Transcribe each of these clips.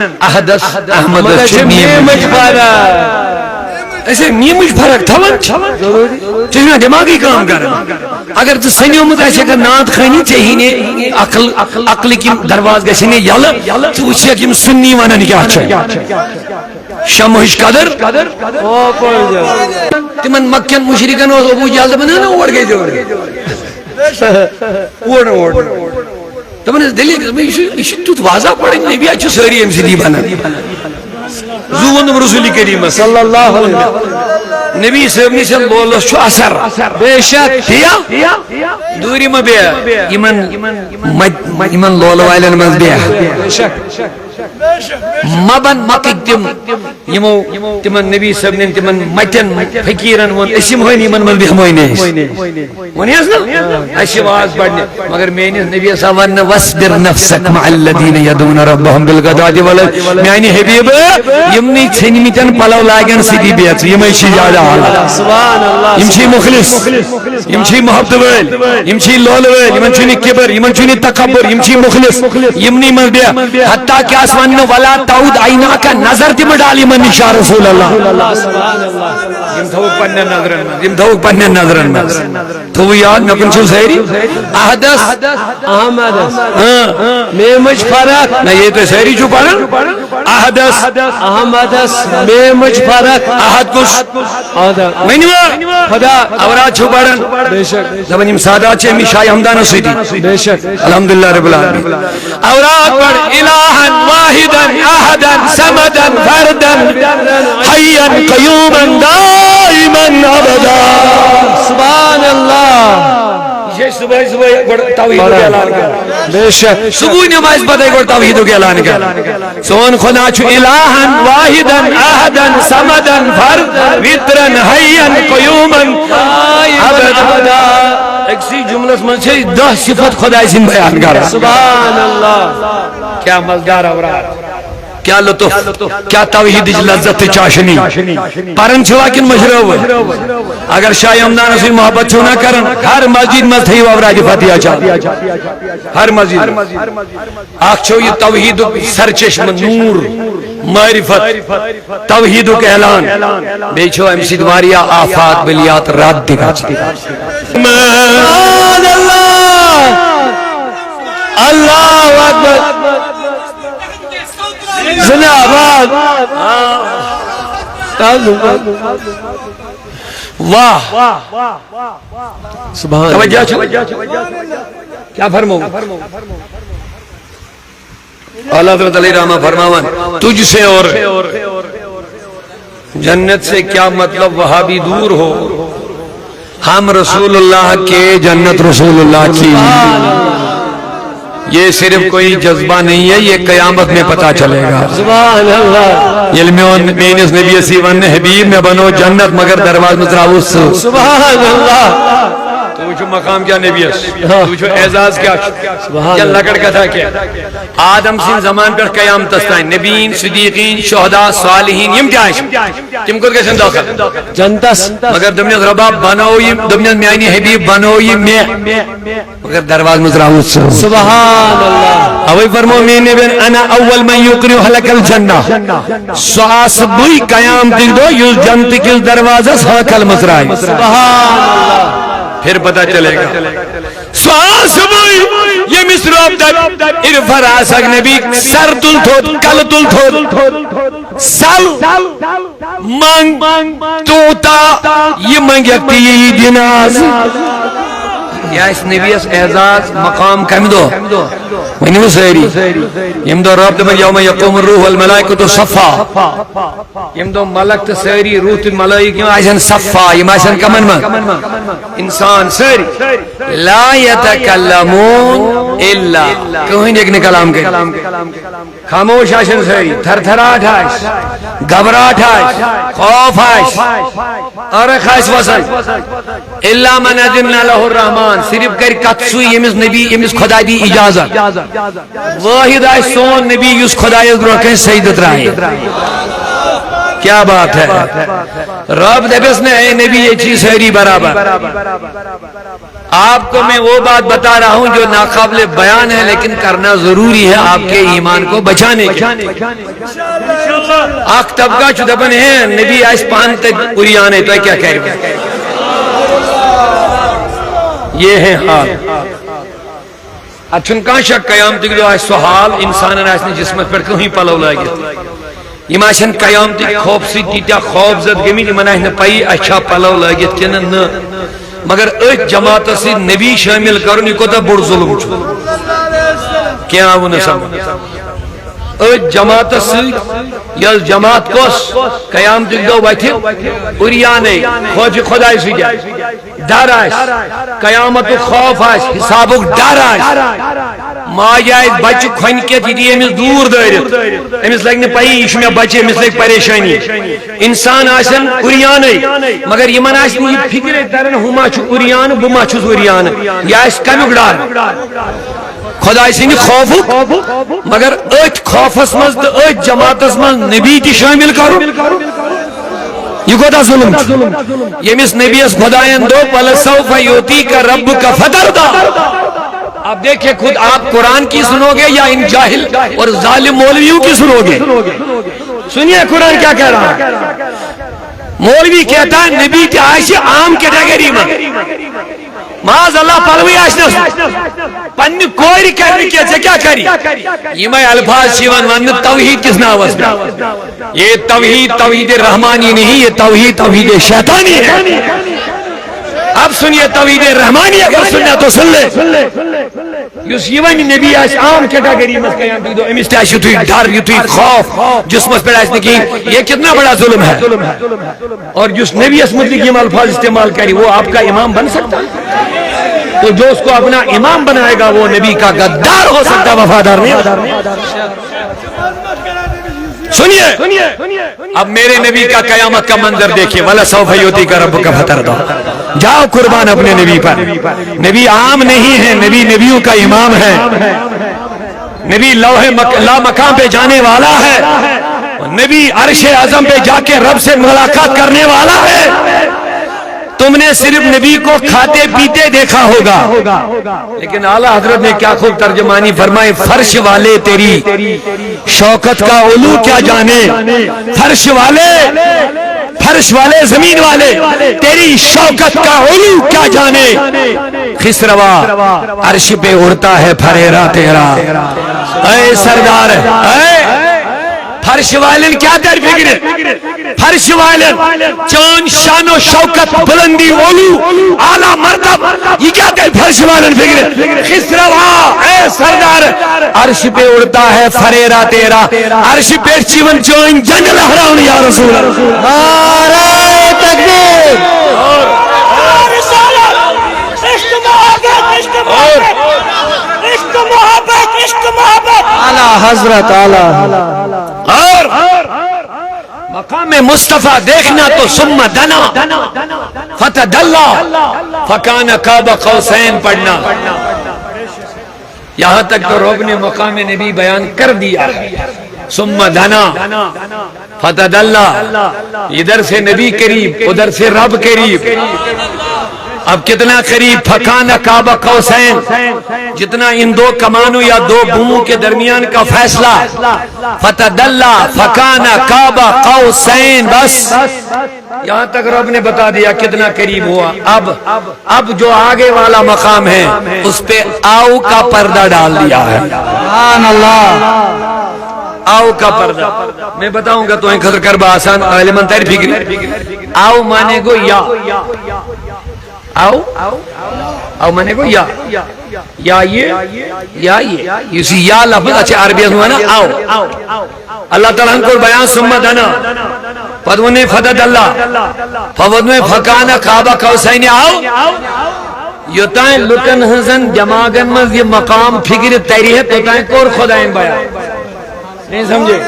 احدث احمد ایسے میمچ فرق تھون چاہیے دماغی کام کر اگر تو سنیومت ایسے اگر نات خانی چاہیے عقل کی درواز گھنے یل تو وچھے کہ سنی ونن کیا شمہش قدر تمن مکین مشرکن ابو جہل بنا اوڑ گئے اوڑ تمن دلیل یہ تیت واضح پڑھیں نبی اچھا ساری ایم سی دی بنا زون رسول کریم صلی اللہ علیہ وسلم نبی صاحب نے سن بولس چھو اثر بے شک دیا دوری ما بیا ایمن لول والن من بیا بے شک مبن مکک تم یمو تمن نبی صاحب نے تمن مٹن فقیرن ون اسم ہوئی یمن من بہموئی نہیں ونی اس نا اسی واز پڑھنے مگر میں نے نبی صاحب ون واسبر نفسک مع الذین یدعون ربهم بالغداۃ والعشی میانی حبیب یمنی چھنمتن پلو لاگن سیدی بیت یمے چھ زیادہ سبحان اللہ یم چھ مخلص یم چھ محبت ول یم چھ لول ول یمن چھ کبر یمن چھ تکبر یم چھ مخلص یمنی من بیا حتی کہ آسمان ولا تعود عینا کا نظر تی ڈالی من نشا رسول اللہ سبحان اللہ یم تھوک پنن نظرن یم تھوک پنن نظرن تو یاد نہ کن چھ سہری احدث احمد میں مجھ فرق نہ یہ تو سہری چھ پڑھ احدث احمد میں مجھ فرق احد کش منوا خدا اورات چھ پڑھن بے شک زبان یم سادات چھ می شاہ حمدان سیدی بے شک الحمدللہ رب العالمین اورات پڑھ الہا واحدا احدا صمدا فردا حیا قیوما دائما ابدا سبحان اللہ یہ صبح توحید کا اعلان کر بے شک صبح نماز پڑھ کے توحید کا اعلان کر سون خدا چھ الہا واحدا احدا صمدا فردا وترا حیا قیوما ابدا ایک سی جملہ میں سے 10 صفات خدا سے بیان کر سبحان اللہ کیا مزدار اورات کیا لطف کیا توحید لذت چاشنی پرن چھوا کن مشروع اگر شاہ حمدان سے محبت چھونا کرن ہر مسجد میں تھی اوراد فاتحہ چاہ ہر مسجد آخ چھو یہ توحید سرچشم نور معرفت توحید کا اعلان بے چھو امسید واریا آفات بلیات رات دکھا سبحان اللہ اللہ اکبر زندہباد واہ سبحان توجہ کیا فرمو اللہ حضرت علیہ رحمہ فرماون تجھ سے اور جنت سے کیا مطلب وہاں بھی دور ہو ہم رسول اللہ کے جنت رسول اللہ کی یہ صرف کوئی جذبہ نہیں ہے یہ قیامت میں پتا چلے گا سبحان اللہ علمیون مینس نبی سیون حبیب میں بنو جنت مگر درواز متراؤس سبحان اللہ تو وہ مقام کیا نبی ہے تو اعزاز کیا لکڑ کا تھا کیا آدم سن زمان پر قیامت تستائیں نبیین صدیقین شہداء صالحین یم کیا ہے تم کو کیسے داخل جنتس مگر دمنیت رباب بنوئی دمنیت میانی حبیب بنوئی میں مگر درواز متراؤس سبحان اللہ اوی فرمو میں نے بین انا اول من یقریو حلق الجنہ سواس بوئی قیام تک دو یوز جنت کل دروازہ ساکل مزرائی سبحان اللہ پھر پتا چلے گا سواس بوئی یہ مصر عبدال ارفر آسک نبی سر تل تھوڑ کل تل تھوڑ سل مانگ توتا یہ مانگ یکتی یہ دیناز یا اس نبی اس اعزاز مقام کم دو ونیو سیری یم دو رب دمن یوم یقوم الروح والملائکۃ صفا یم دو ملک سیری روح الملائکہ آئیسن صفا یم آئیسن کمن من انسان سیری لا یتکلمون الا کوئی نیک کلام کے خاموش آئیسن سیری تھر تھراٹ آئیس گھبراٹ آئیس خوف آئیس اور خائص وصل الا من اذن له الرحمن صرف کر کتسوی یمس نبی یمس خدا دی اجازت واحد آئی سون نبی یس خدا یز برکن سیدت رائی کیا بات ہے رب دبس نے اے نبی یہ چیز سہری برابر آپ کو میں وہ بات بتا رہا ہوں جو ناقابل بیان ہے لیکن کرنا ضروری ہے آپ کے ایمان کو بچانے کے. آخ طبقہ چو دبن ہے نبی آئیس پان تک اریانے تو کیا کہہ رہے ہیں یہ ہے حال. اچھن کان شک قیامت دو آئیس سوحال انسان آئیس نے جسمت پر کہیں پلو لگے یہ آئیسن قیامت خوف سی تیتیا خوف زد گمی دی منہ نے پائی اچھا پلو لگے کنن مگر ایک جماعت سے نبی شامل کرنی کو تا بڑ ظلم چھو کیا وہ نسم ایک جماعت سے یا جماعت کوس قیامت دو بیٹھے اریانے خوف خدای سی جائے ڈر آئیس قیامت خوف آئیس حساب ڈر آئیس ماں جائے بچ کھن کے دیدی امس دور دارت امس لگنے پائی اس میں بچے امس لگ پریشانی انسان آسن اریانے مگر یمن آسن یہ فکر درن ہما چھو اریان بما چھو اریان یہ آئیس کمیک ڈار خدای سنگھ خوف مگر ایت خوف اسمز تو ایت جماعت اسمز نبی تی شامل کرو یہ کوتا ظلم یمیس نبی اس خدایان دو پلسوف یوتی کا رب کا فتر دا. اب دیکھیں خود آپ قرآن کی سنو گے یا ان جاہل اور ظالم مولویوں کی سنو گے. سنیے قرآن کیا کہہ رہا ہے. مولوی کہتا ہے نبی تی عائشہ عام کیٹیگری میں معاذ اللہ پلوی آشنا پنی کوئی کرنے کیا سے کیا کری یہ میں الفاظ شیوان ون توحید کس ناوز میں یہ توحید رحمانی نہیں یہ توحید شیطانی ہے. اب سنیے توحید رحمانی اگر سننا تو سن لے یس یہ نبی آش عام کیٹیگری میں قیام دو امستاش توی ڈر توی خوف جسمت پر آج کی یہ کتنا بڑا ظلم ہے اور جس نبی اس مطلق یہ الفاظ استعمال کری وہ آپ کا امام بن سکتا تو جو اس کو اپنا امام بنائے گا وہ نبی کا غدار ہو سکتا وفادار نہیں. سنیے اب میرے نبی کا قیامت کا منظر دیکھیے وَلَا سَوْفَ يُؤْتِيكَ رَبُّكَ فَتَرْضَىٰ جاؤ قربان اپنے نبی پر. نبی عام نہیں ہے نبی نبیوں کا امام ہے. نبی لا مقام پہ جانے والا ہے. نبی عرش اعظم پہ جا کے رب سے ملاقات کرنے والا ہے. تم نے صرف نبی کو کھاتے پیتے دیکھا ہوگا لیکن اعلیٰ حضرت نے کیا خوب ترجمانی فرمائے فرش والے تیری شوکت کا علو کیا جانے. فرش والے زمین والے تیری شوکت کا علو کیا جانے. خسروا عرش پہ اڑتا ہے پھریرا تیرا اے سردار فرش والن کیا در فکر فرش والن چون شان و شوکت بلندی علو اعلی مرتب یہ کیا در فرش والن فکر. خسروا اے سردار عرش پہ اڑتا ہے فریرا تیرا عرش پہ چیون چون جنگ لہراؤں یا رسول اللہ. نعرہ تکبیر اور رسالت عشق محبت اعلی حضرت اعلی اور مقام مصطفیٰ دیکھنا تو ثم دنا فتدلا فکان قاب قوسین پڑھنا. یہاں تک تو رب نے مقام نبی بیان کر دیا. ثم دنا فتدلا ادھر سے نبی قریب ادھر سے رب قریب. اب کتنا قریب فکان قاب قوسین جتنا ان دو کمانوں یا دو بوموں کے درمیان کا فیصلہ. فتدلا فکان قاب قوسین بس یہاں تک رب نے بتا دیا کتنا قریب ہوا. اب جو آگے والا مقام ہے اس پہ آؤ کا پردہ ڈال دیا ہے. سبحان اللہ. آؤ کا پردہ میں بتاؤں گا تو ان خطر کربا آسان علمان تیر فکر. آؤ مانے گو یا آؤ مانے گو یا یہ یا لفظ اچھا عربی ہوا نا آؤ. اللہ تعالیٰ کو بیان ثم دنا فدون فدد اللہ فدون فکان قاب قوسین آؤ یوتائیں لٹن ہزن جماغن مز یہ مقام فکر تیری ہے توتائیں کور خدائیں بیان نہیں سمجھے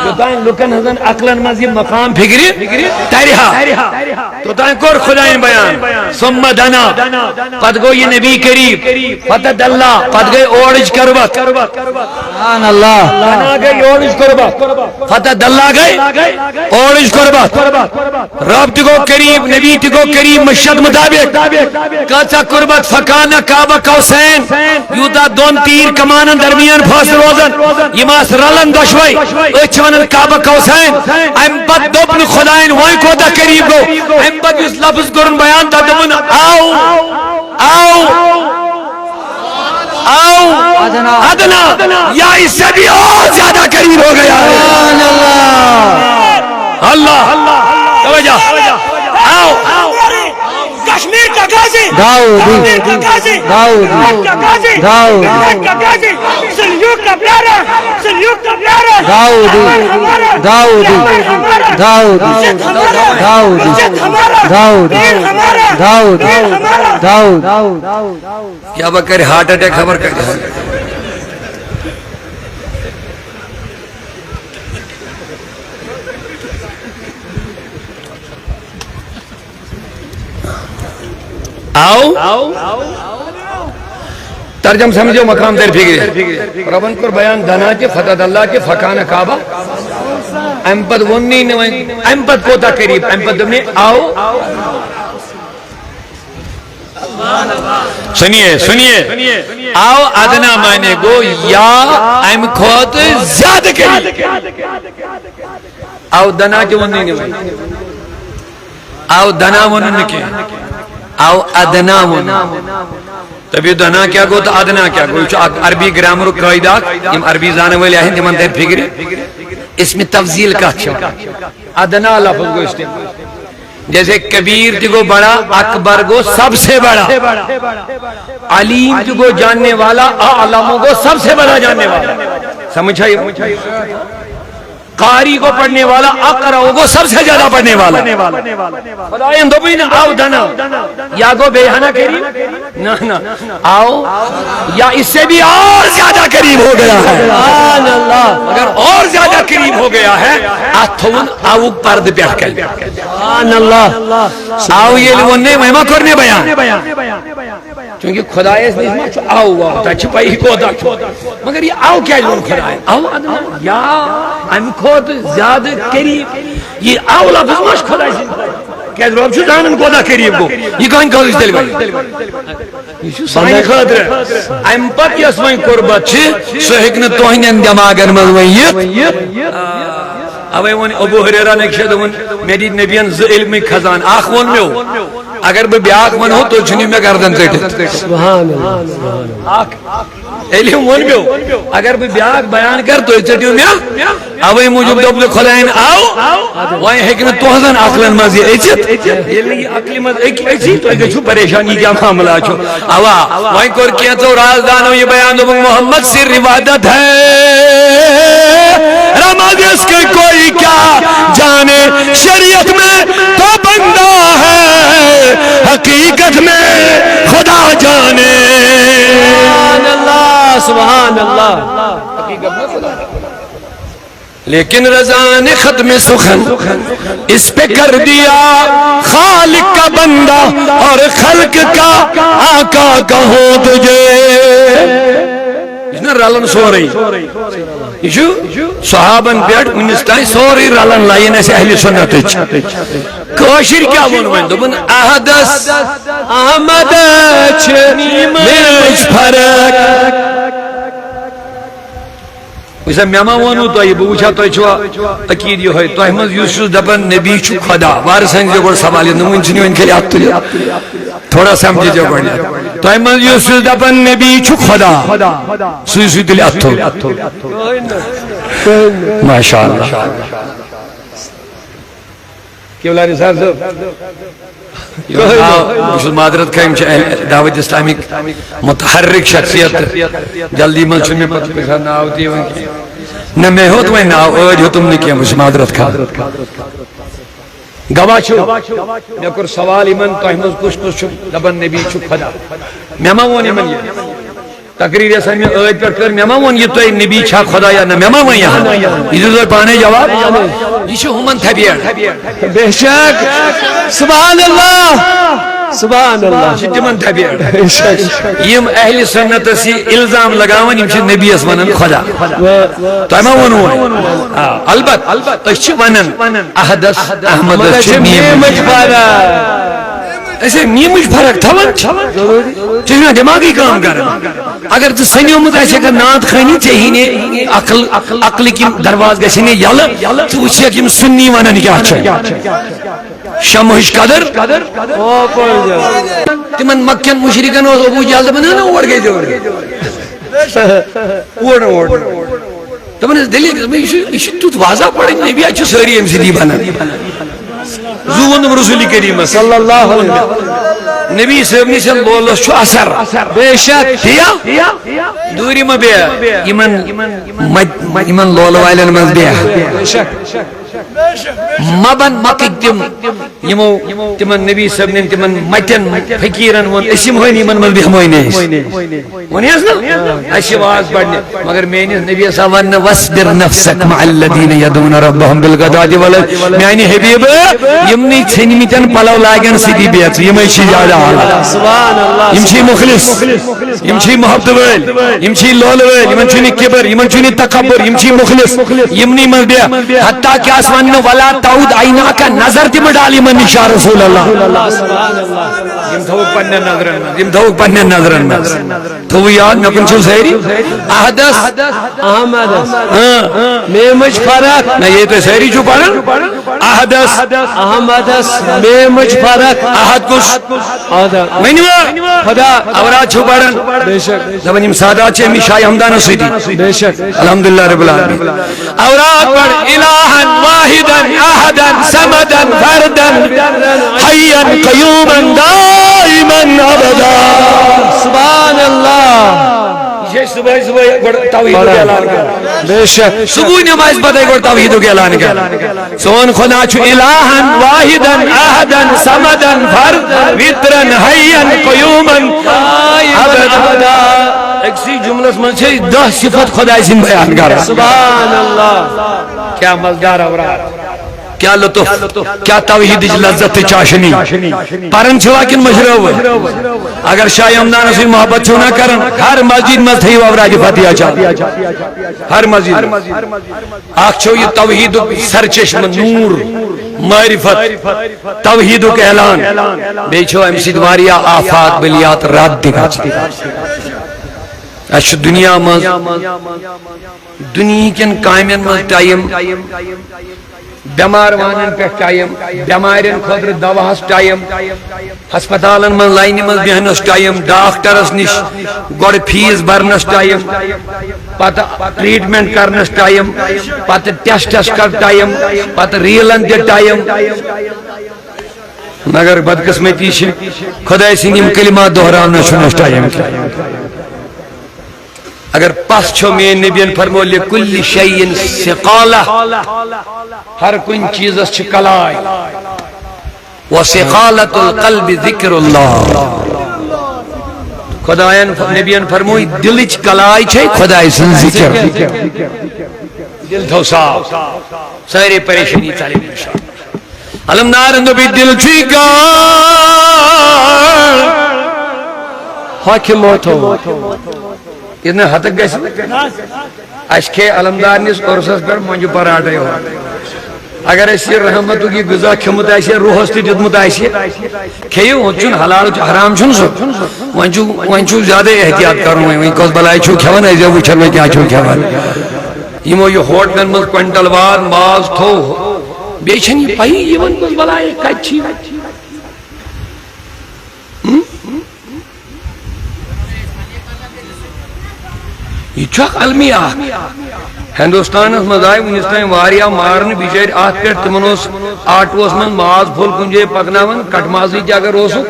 توتائیں لکن ہزن عقلن مز یہ مقام فکری تریہا توتائیں کور خدائیں بیان ثم دنا پت گو یہ نبی کریم فتد اللہ پت گئی اوڑج کربت سبحان اللہ دنا گئی اوڑج کربت فتد اللہ گئی اوڑج کربت رب تگو کریم نبی تگو کریم مشہد مطابق کاچا کربت فکانا کعبہ قوسین یوتا دون تیر کمانن درمیان فاصل روزن یہ ماس رلن دشوئی اچھ ونن کعبہ قوسین ام پت دوپن خدائن وائن کو دا قریب گو ام پت اس لفظ کرن بیان دا دمن آو ادنا یا اس سے بھی اور زیادہ قریب ہو گیا ہے اللہ توجہ آو کشمیر کا غازی داؤدی سلیوک کا پیارا کیا بکر ہارٹ اٹیک خبر کر آؤ ترجم سمجھو مقام در فکر ربن کر بیان دنا کے فتد اللہ کے فکان کعبہ امپد ونی امپد کوتا قریب امپد دمنے آؤ سنیے آؤ ادنا مانے گو یا ام کھوت زیادہ قریب آؤ دنا کے ونی نہیں آؤ دنا ونن کے او ادنا ون تبھی دنا کیا گو تو ادنا کیا گو عربی گرامر قاعدہ یم عربی زانے والے ہیں تمن در فکر اس میں تفضیل کا ادنا لفظ گو استعمال جیسے کبیر جو بڑا اکبر گو سب سے بڑا علیم جو جاننے والا اعلم گو سب سے بڑا جاننے والا سمجھا قاری کو پڑھنے والا اقرأ کو سب سے زیادہ پڑھنے والا خدایان دو بین آو دنا یا گو بیہانہ قریب نا آو یا اس سے بھی اور زیادہ قریب ہو گیا ہے اگر اور زیادہ قریب ہو گیا ہے آتھون آو پرد پیٹ کر آو یہ لوگوں نے مہمہ کرنے بیان چونکہ خدای اس نے چھو آو تا چھپائی کو دا مگر یہ آو کیا لوگ خدای آو یا ام خود زیادہ قریب یہ آو لفظ ماش خدای سے کیا رب چھو جانن کو دا قریب کو یہ کہیں کہو اس دل بھائی یہ چھو سائن خاطر ام پت یہ اسمائن قربت چھے سہکن توہین اندیماغن ملوئیت اوے ون ابو حریرہ نکشد ون میری نبیان ز علمی خزان آخ ون میں ہو اگر بے بیاق من ہو تو چھنی میں گردن ٹیٹے سبحان اللہ علم ون میں ہو اگر بے بیاق بیان کر تو چھٹیوں میں اوے موجود دوبلے خدائن آو وائن حکن توہزن عقلن مزی ایچت یہ لگی عقلی مز ایچی تو اگر چھو پریشانی کیا معاملہ چھو آوا وائن کور کیا تو رازدانو یہ بیان دو محمد سے روادت ہے رمض اس کے کوئی کیا جانے شریعت میں تو بندہ ہے حقیقت میں خدا جانے سبحان اللہ حقیقت میں خدا لیکن رضا نے ختم سخن اس پہ کر دیا خالق کا بندہ اور خلق کا آقا کہو تجھے رلن سوری یہ صحابن پیٹ انستائی سوری رلن لائن ایسے اہل سنت کوشر کیا بنوائن دوبن احدث احمد چھنی مجھ فرق ویسا میاما وانو تو یہ بوچھا تو چھوا اکید یہ ہوئی تو احمد یوسف دبن نبی چھو خدا وارسنگ جو بڑھ سوالی نمون چھنی ان کے لئے آتو لیا تھوڑا سمجھے جو بڑھ لیا تو احمد یوسف دبن نبی چھو خدا سوئی سوئی دلی آتو ماشاءاللہ کیوں لاری صاحب صاحب معذرت قائم دعوت اسلامی متحرک شخصیت جلدی من چھو میں پتہ پیسا نہ ہوتی ہے نہ میں ہو تو میں نہ ہو تم نے کیا مجھے معذرت کھا گواہ چھو میں کر سوال ایمن تو احمد کچھ چھو دبن نبی چھو خدا میں ماں وہ نہیں من یہ تقریر سن میں عید پر کر میں ما ون یہ تو نبی چھا خدا یا نہ میں ما ون یہاں یہ پانے جواب یہ چھ ہمن تھبیڑ بے شک سبحان اللہ سبحان اللہ تمن تھبیڑ یم اہل سنت سی الزام لگاون یم چھ نبی اس ونن خدا تو ما ونو البت اس چھ ونن احدث احمد چھ میمج پارا ایسے میمج فرق تھون چھ دماغی کام کر اگر تو سنیومت ایسے کہ نات خانی چاہیے عقل کی درواز گھنے یل تو وچھے کہ سنی ونن کیا شمہش قدر تمن مکین مشرکن ابو جہل بنا نا اوڑ گئے اوڑ تمن دلیل یہ تیت واضح پڑھیں نبی اچھے ساری ام سی بنا زون رسول کریم صلی اللہ علیہ وسلم نبی صاحب نش لولس چھ اثر بے شک دوری ما بیا یمن لول والن من بیا مبن مکک تم یمو تمن نبی صاحب نے تمن مٹن فقیرن ون اسم ہوئی من من بہمونے ونیس نا اسی واز پڑھنے مگر میانس نبی صاحب ون وصبر نفسک مع الذین یدعون ربهم بالغداۃ والعشی میانی حبیب یمنی چھنمتن پلو لاگن سیدی بیت یمے چھ زیادہ سبحان اللہ یم چھ مخلص یم چھ محبت ول یم چھ لول ول یمن چھ کبر یمن چھ تکبر یم چھ مخلص یمنی من بیا حتی کہ آسمان ولا تعود عینا کا نظر تم ڈالی من نشا رسول اللہ یم تھوک پنن نظرن یم تھوک پنن نظرن تو یاد نہ کن چھ سہری احدث احمد میمج فرق نہ یہ تو سہری جو پڑھن احدث احمد میمج فرق احد کس منوا خدا اورا چھ پڑھن بے شک زبانیم سادہ چھ می شاہ ہمدان سیدی بے شک الحمدللہ رب العالمین اورا پڑھ الہا واحدا احدا صمدا فردا حیا قیوما دائما ابدا سبحان اللہ یہ صبح توحید کا اعلان کر بے شک صبح نماز پڑھے گا توحید کا اعلان کر سون خدا چھ الہا واحدا احدا صمدا فردا وترا حیا قیوما ابدا ایک سی جملہ میں سے 10 صفات خدا سے بیان کر سبحان اللہ کیا مزدار اورات کیا لطف کیا توحید لذت چاشنی پرن چھوا کن مشروع اگر شاہ ہمدان سے محبت چھونا کرن ہر مسجد میں تھی اوراد فاتحہ چاہ ہر مسجد آخ چھو یہ توحید سرچشم نور معرفت توحید کا اعلان بے چھو امسید واریا آفات بلیات رات دکھا اچھ دنیا مز دنیا کن کامین مز ٹائم بیمار وانن پہ ٹائم بیمارین خطر دواہس ٹائم ہسپتالن من لائن من بہنس ٹائم ڈاکٹرس نش گوڑ فیس برنس ٹائم پتہ ٹریٹمنٹ کرنس ٹائم پتہ ٹیسٹس کر ٹائم پتہ ریلن دے ٹائم مگر بدقسمتی سے خدا سنیم کلمات دہرانا چھنس ٹائم اگر پس چھو میں نبیان فرمو لکل شیئن سقالہ ہر کن چیز اس چکلائی وسقالت القلب ذکر اللہ خدایان نبیان فرموئی دل چکلائی چھے خدای سن ذکر دل تھو صاف سارے پریشانی چالے بشا علمدار اندو بھی دل چکا حاکم ہوتو اتنا حتک گئے اشکے علمدار نیس قرصص پر منجو پراٹھے ہو اگر ایسی رحمتو کی غذا کھمت ایسی روحس تی جدمت ایسی کھیو ہوچن حلال حرام چھن سو ونچو زیادہ احتیاط کروں میں کس بلائی چھو کھون ایزے وچھر میں کیا چھو کھون یمو یہ ہوٹلن مل کوئنٹل وار ماز تھو بیچن یہ پائی یہ ون کس بلائی کچھی یہ چھک علمی آخ ہندوستان اس مزائی ونستان واریا مارن بیچار آت پر تمنوس آٹوس من ماز پھول کنجے پکناون کٹ مازی جاگر روسو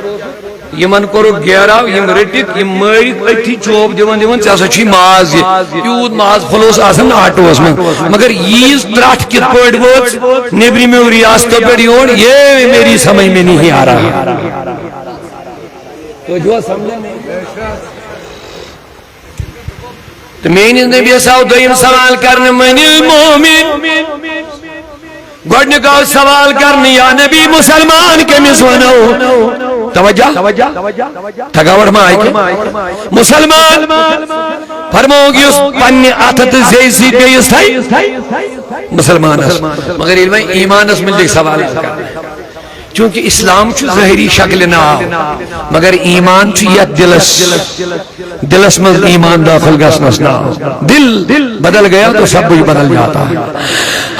یمن کرو گیراو یم رٹک یم مارک اتی چوب دیون دیون چاسا چھی ماز یود ماز پھولوس آسن آٹوس من مگر یہ تراٹ کت پوڑ ووچ نیبری میں ریاستوں پر یون یہ میری سمجھ میں نہیں آ رہا تو جو سمجھے نہیں تو میانس نبی آو دویم سوال کرنے من المومن گوڑنک آو سوال کرنے یا نبی مسلمان کمس ونو توجہ تھکاوٹ ما آئی مسلمان فرموگ یس پنہ اتھ زی بیس تھائی مسلمان مگر علم ایمانس متعلق سوال کرنے چونکہ اسلام چھ ظاہری شکل ناو مگر ایمان چھ یت دلس میں ایمان داخل گسنس ناو دل بدل گیا تو سب کچھ بدل جاتا ہے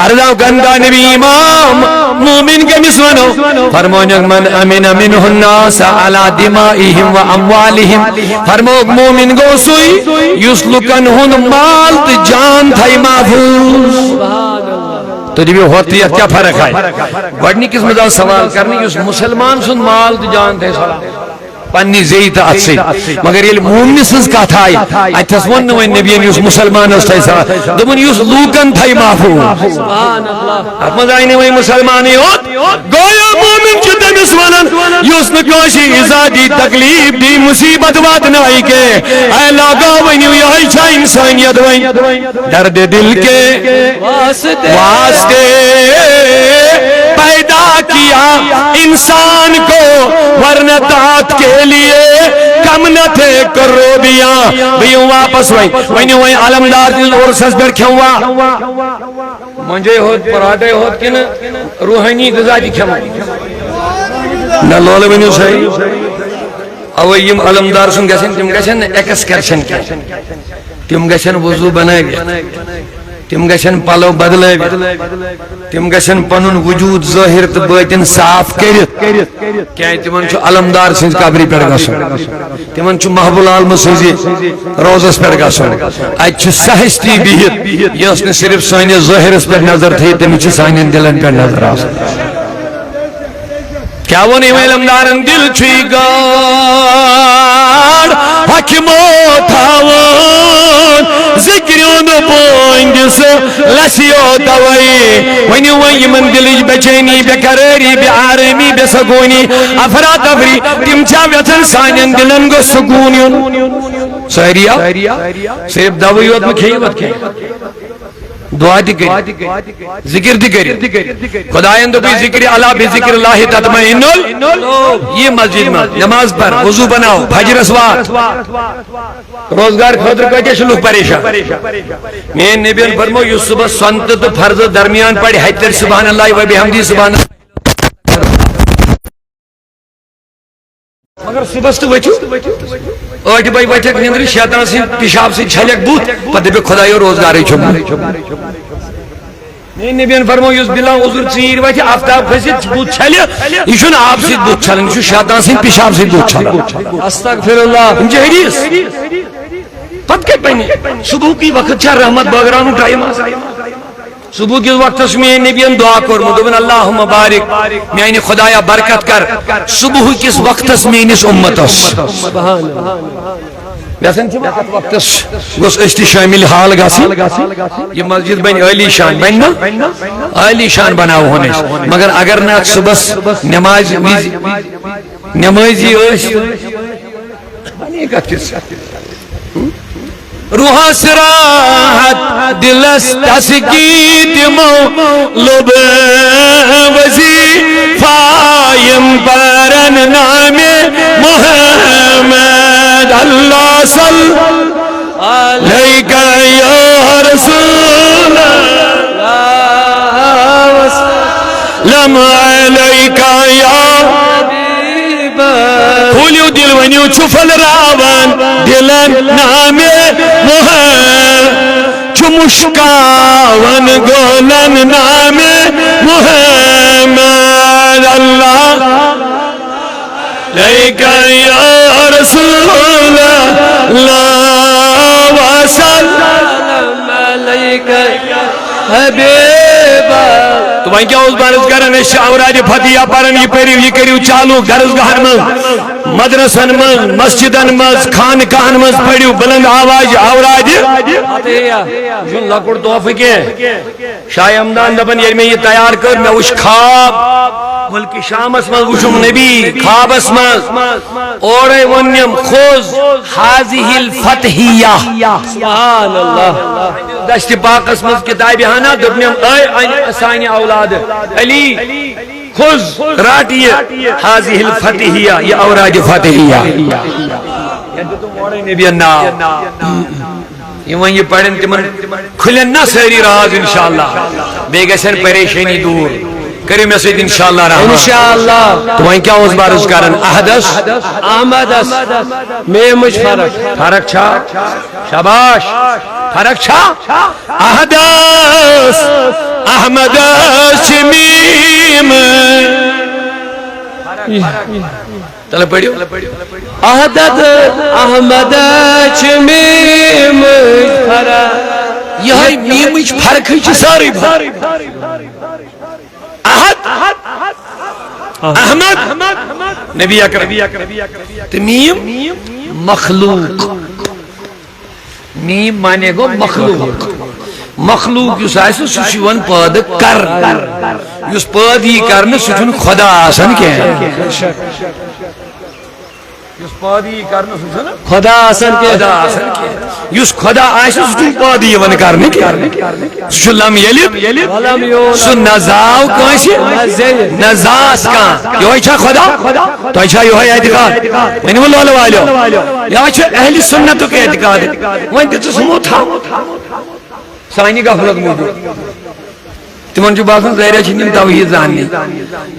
اردا گندا نبی امام مومن کمس ونو فرموگ من امن منہ الناس علی دمائہم و اموالہم فرموگ مومن گو سوئی یس لکن ہن مال تو جان تھائی محفوظ تو جب یہ ہوتی ہے کیا فرق ہے گوڑنی کس مزاو سوال کرنے اس مسلمان سن مال تو جان تھے پنی زیت اتسی مگر یہ مومن سز کا تھائی اتس ون نو نبی اس مسلمان اس تھائی سوال دمن یس لوکن تھائی محفوظ سبحان اللہ اب مزائی وہی مسلمان ہوت گویا مومن چھ تمس ونن یس نکاشی ازادی تکلیف دی مصیبت وات نائی کے اے لاگا ونیو یہی چھا انسانیت وین درد دل کے واسطے پیدا کیا انسان کو ورنہ طاعت کے لیے کم نہ تھے کروبیاں بیوں واپس وینیو وین علمدار دل اور سزبر کھوا منجے ہوت پراٹے ہوت کن روحانی غذا دی کھوا نہ لول ونیو صحیح او یم علمدار سن گسن تم گسن ایکسکرشن کی تم گسن وضو بنائے تم گسن پلو بدلے تم گسن پنن وجود ظاہر تو باطن صاف کرت کیا تمن چھ علمدار سن قبری پہ گسن تمن چھ محبوب العالم سن روزس پہ گسن ات سہستی بہت یس نہ صرف سانس ظاہرس پہ نظر تھی تم چھ سانن دلن پہ نظر آسان کیا وہ نہیں علمدارن دل چھ گاڑ حکمو تھاون ذکرون بوندس لسیو دوائی ونیو وی من دلج بچینی بے قراری بے آرامی بے سکونی افراد افری تم چا ویتن سانین دلن گو سکونیون سہریا صرف دوائی وقت میں کھیوت کھئی دعا دی کری ذکر دی کری خدایان تو بھی ذکر اللہ بھی ذکر اللہ تطمئن یہ مسجد میں نماز پر وضو بناؤ فجر اسوار روزگار خاطر کہتے شلوک پریشان میں نبیان فرمو یہ صبح سنت تو فرض درمیان پڑھی حجر سبحان اللہ و بحمدی سبحان اللہ مگر صبح تو بچو آٹھ بائی بیٹھک نیندری شیطان سے پیشاب سے چھلک بوت پتہ بے خدای روزگاری چھوڑ میں نبیان فرمو یس بلا عذر چیر وچ آفتاب کھسیت بوت چھلے یہ چھن آپ سے بوت چھلن یہ شیطان سے پیشاب سے بوت چھلن استغفر اللہ ان حدیث پتہ کہ پنے صبح کی وقت چھ رحمت باگرانو ٹائم صبح کے وقت میں نبیان دعا کرمو دوبن اللہم بارک میانی خدایا برکت کر صبح کس وقت میں انس امتس سبحان اللہ ویسن چھ وقت گوس اشتی شامل حال گاسی یہ مسجد بین عالی شان بین نا عالی شان بناو ہونے مگر اگر نہ صبح نمازی اس بنی کا کس روح سراحت دلس تسکیت لب وظیفایم برن نام محمد اللہ صلی علیہ یا رسول لم علیہ یا کھولیو دل ونیو چھفل راون دلن نام محمد چھ مشکاون گولن نام محمد اللہ لیکن یا رسول اللہ وسلم علیکن حبیبہ تو وہیں کیا اس بارز کرنے شاوراد فتیہ پرن یہ کریو چالو گرز گھر من مدرسن من مسجدن من خانقاہن من پڑیو بلند آواز آوراد جن لکڑ توفہ کے شاہ امدان دبن یہ میں یہ تیار کر میں اس خواب ملک شامس من وشم نبی خوابس من اور ونیم خوز هذه الفتحیہ سبحان اللہ دشت پاکس من کتاب ہانا دبنیم اے سانی اولاد علی خذ راٹیے هذه الفتحیہ یہ اوراد فتحیہ نبی نام یہ پڑھن تمن کھلن نہ ساری راز انشاءاللہ بے گژھن پریشانی دور کریم سید انشاءاللہ رحمان انشاءاللہ تو وہیں کیا اس بار اس کارن احدث احمدس میں مجھ فرق فرق چھا شاباش فرق چھا احدث احمدس میم چلو پڑھیو احدد احمد چمیم فرق یہ میمچ فرق ہے ساری احد احمد نبی اکرم تمیم مخلوق میم مانے گو مخلوق مخلوق یس آسہ سہ چھ ون پید کر یس پید یہ کرنے سہ چھن خدا آسان کی یس پید یہ کرنے سہ چھن خدا آسان کی یس خدا آسہ سہ چھن پید یہ ون کرنے کی سہ لم یلد سہ نزاو کانسی نزاس کان یہ چھا خدا تو چھا یہ اعتقاد ون لول والو یہ چھ اہل سنت کے اعتقاد ون تہ سمو تھا سانی غفلت موجود تمن جو باسان ظاہر چھن توحید زاننی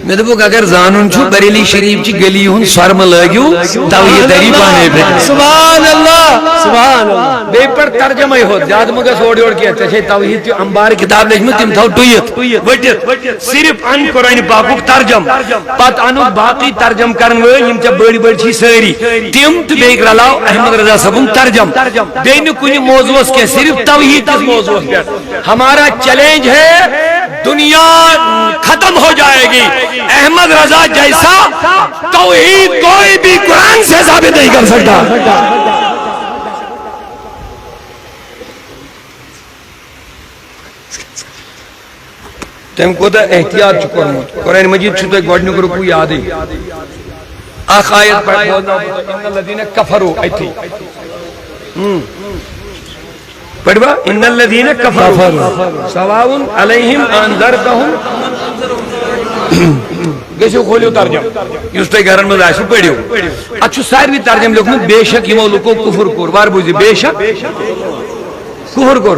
میں دپک اگر زانن چھو بریلی شریف چی گلی ہن سرم لگیو توحید دری بانے پہ سبحان اللہ سبحان اللہ بے پر ترجمہ ہو زیادہ مگر سوڑ جوڑ کے چھ توحید کی انبار کتاب لکھم تم تھو ٹویت وٹت صرف ان قرآن پاک ترجم پت انو باقی ترجم کرن و یم چ بڑی بڑی چھ ساری تم تو بیک رلاو احمد رضا صاحب ترجم بین کوئی موضوع کے صرف توحید کے موضوع پر ہمارا چیلنج ہے دنیا ختم ہو جائے گی احمد رضا جیسا توحید کوئی بھی قرآن سے ثابت نہیں کر سکتا تم کو دا احتیاط چکرمت قرآن مجید چھتے گوڑنی کو یاد ہی آخ آیت پڑھ بولنا ان الذین کفروا ایتھی پڑھ با ان الذین کفروا سواء علیہم انذرتہم گیسو کھولیو ترجم یس تے گھرن میں آسو پڑھیو اچھو ساروی ترجم لکھنو بے شک یمو لکو کفر کور وار بوزی بے شک کفر کور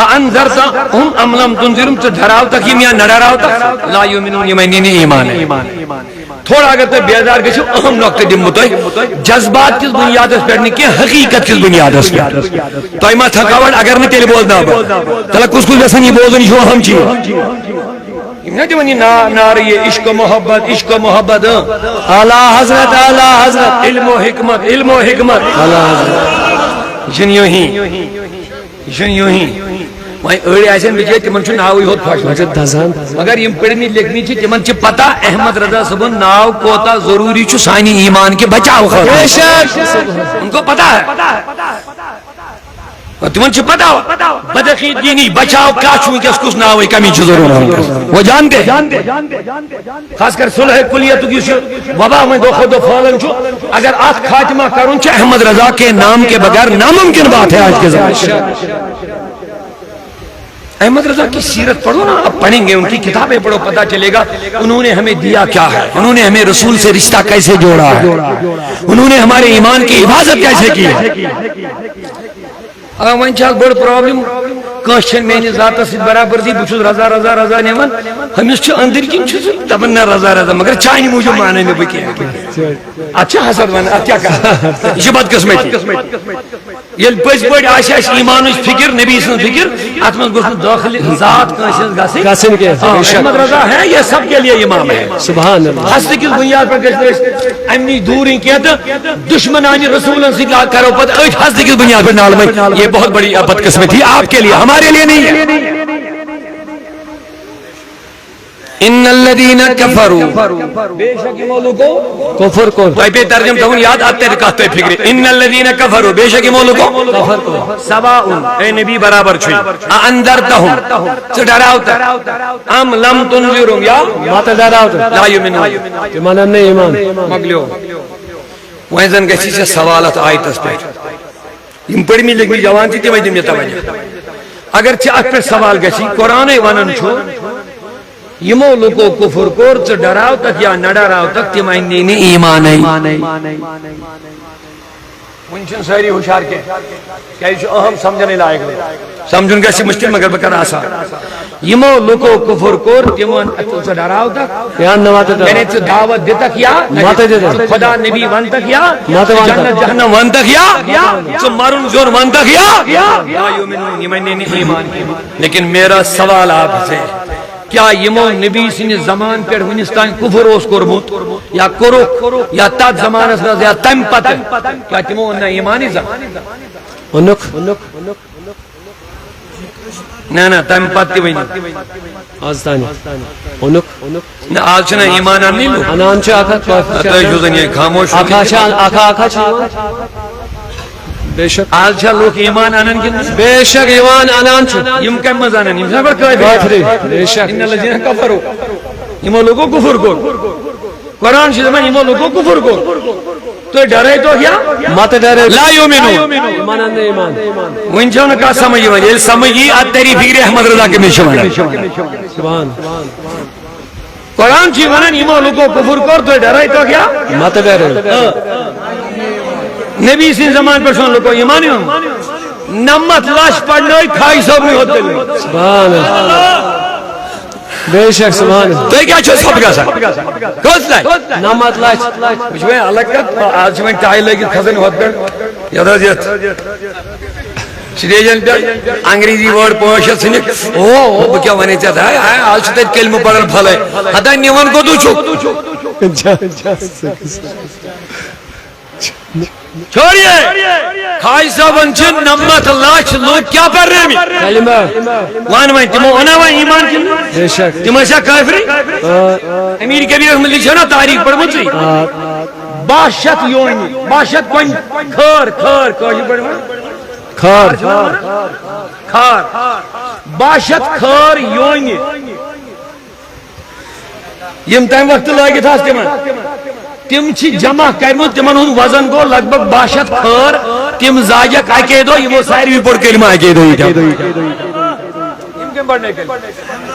انذرتہم ام لم تنذرہم تو دھراو تک یا نہ ڈراو تک لا یؤمنون یمین ایمان ہے تھوڑا اگر تے بیدار گژھو اہم نقطہ دمو تہ جذبات کس بنیاد پر نہیں حقیقت کس بنیاد پر تہ ما تھکاوٹ اگر نہ تیل بولنا تلا کس کس گژھن یہ بولن یہ اہم چیز نہ دیونی نار یہ عشق و محبت اعلی حضرت علم و حکمت اعلی حضرت جن یوں ہی وہیں اڑی آسن بچے تمن چھ ناوی ہوت پھاش مگر یم پڑھنی لکھنی چھ تمن چھ پتہ احمد رضا صاحب ناو کوتا ضروری چھ سانی ایمان کے بچاؤ ان کو پتہ ہے تمن چھ پتہ بدعقیدگی بچاؤ کیا چھو کس کس ناوی کمی چھ ضرور وہ جانتے خاص کر صلح کلیت کی وبا میں دو خود فالن چھ اگر آت خاتمہ کرن چھ احمد رضا کے نام کے بغیر ناممکن بات ہے آج کے زمانے احمد رضا کی سیرت پڑھو نا اب پڑھیں گے ان کی کتابیں پڑھو پتہ چلے گا انہوں نے ہمیں دیا کیا ہے انہوں نے ہمیں رسول سے رشتہ کیسے جوڑا ہے انہوں نے ہمارے ایمان کی حفاظت کیسے کی ہے اگر وہیں چاک بڑھ پرابلم کانشن میں نے ذات سے برابر دی بچھو رضا رضا رضا نیمان ہمیں اس چھو اندر کی چھو تبنہ رضا رضا مگر چاہنی مجھو معنی میں بکی ہے اچھا حسد مانا اچھا کہا یہ بات قسمت یہ پس بڑی آشاش ایمان اس فکر نبی سن فکر اتمن گوشن داخل ذات کانشن گاسن کے احمد رضا ہے یہ سب کے لیے امام ہے سبحان اللہ حسد کی بنیاد پر گشت امنی دوری کیا تھا دشمنانی رسولن سے کہا کرو پتہ ایٹ حسد کی بنیاد پر نال میں یہ بہت بڑی بدقسمتی ہے آپ کے لیے ہمارے لیے نہیں ہے ان الذين كفروا بے شک یہ لوگوں کفر کو تو پہ ترجم تو یاد آتے رکھتے فکر ان الذين كفروا بے شک یہ لوگوں کفر کو سواء اے نبی برابر چھوئی انذرتهم تو ڈراوتا ام لم تنذرهم یا مات ڈراوت لا یؤمنون ایمان نہیں ایمان مگلیو وہیں زن گسی سے سوالات آیت اس پہ یم پڑھ می لکھ جوان تھی تمہیں دم توجہ اگر چھ اک پہ سوال گسی قرآن ونن چھو یمو لوگو کفر کور چھ ڈراو تک یا نہ ڈراو تک تمہیں نہیں ایمان ہے منشن ساری ہوشار کے کیا یہ اہم سمجھنے لائق سمجھن گسی مشکل مگر بکر آسان یمو لوگو کفر کور تمہیں چھ ڈراو تک یا نوات میں نے چھ دعوت دے تک یا خدا نبی ون تک یا جنت جہنم ون تک یا چھ مرن زور ون تک یا لا یؤمنون یمن ایمان لیکن میرا سوال آپ سے کیا یمو نبی سن زمان پر ونستان کفر اس کورمت یا کرو یا تات زمان اس یا تم پت کیا تمو نہ ایمانی زمان انک نہ تم پت ونی آزدانی انک نہ آج چھنا ایمان نہیں لو انان چھ آکھا تو جو دنیا خاموش آکھا بے شک آج چھا لوگ ایمان آنن کن بے شک ایمان انان چھ یم کم مزانن یم سبر کافری بے شک ان الذين كفروا یمو لوگو کفر کو قرآن شد میں یمو لوگو کفر کو تو ڈرے تو کیا مات ڈرے لا یؤمنون ایمان نہیں ایمان ونجون کا سمجھ وجہ سمجھی اتری فکر احمد رضا کے مشمل سبحان قرآن چھ ونن یمو لوگو کفر کو تو ڈرے تو کیا مات ڈرے نبی سے زمان پر سن لوگو ایمانی ہوں نمت لاش پڑھنوئی کھائی سب نہیں ہوتے سبحان بے شک سبحان تو کیا چھو سب کا سا کوس لائے نمت لاش مجھ میں الگ کت آج میں ٹائی لگی خزن ہوت کر یادہ جیت سٹیجن پر انگریزی ورڈ پوشت سنک اوہ کیا ونے چاہتا ہے آج سے تیت کلمہ پڑھن پھلے حتی نیون کو دو چھوڑیے کھائی صاحبن چھن نمت لاش لوگ کیا پر رہے میں کلمہ وان وائن تمہوں انا وائن ایمان کن بے شک تمہیں شاہ کافری امیر کبیر احمد لکھ چھنا تاریخ پر مجھے باشت یونی باشت کوئی کھار کوئی پڑھ کھار کھار باشت کھار یونی یم تیم وقت لائے تھا تم چھ جمع کرمو تمن ہن وزن گو لگ بھگ 62 کھار تم زاجک اکے دو یہ ساری بھی پڑھ کلمہ اکے دو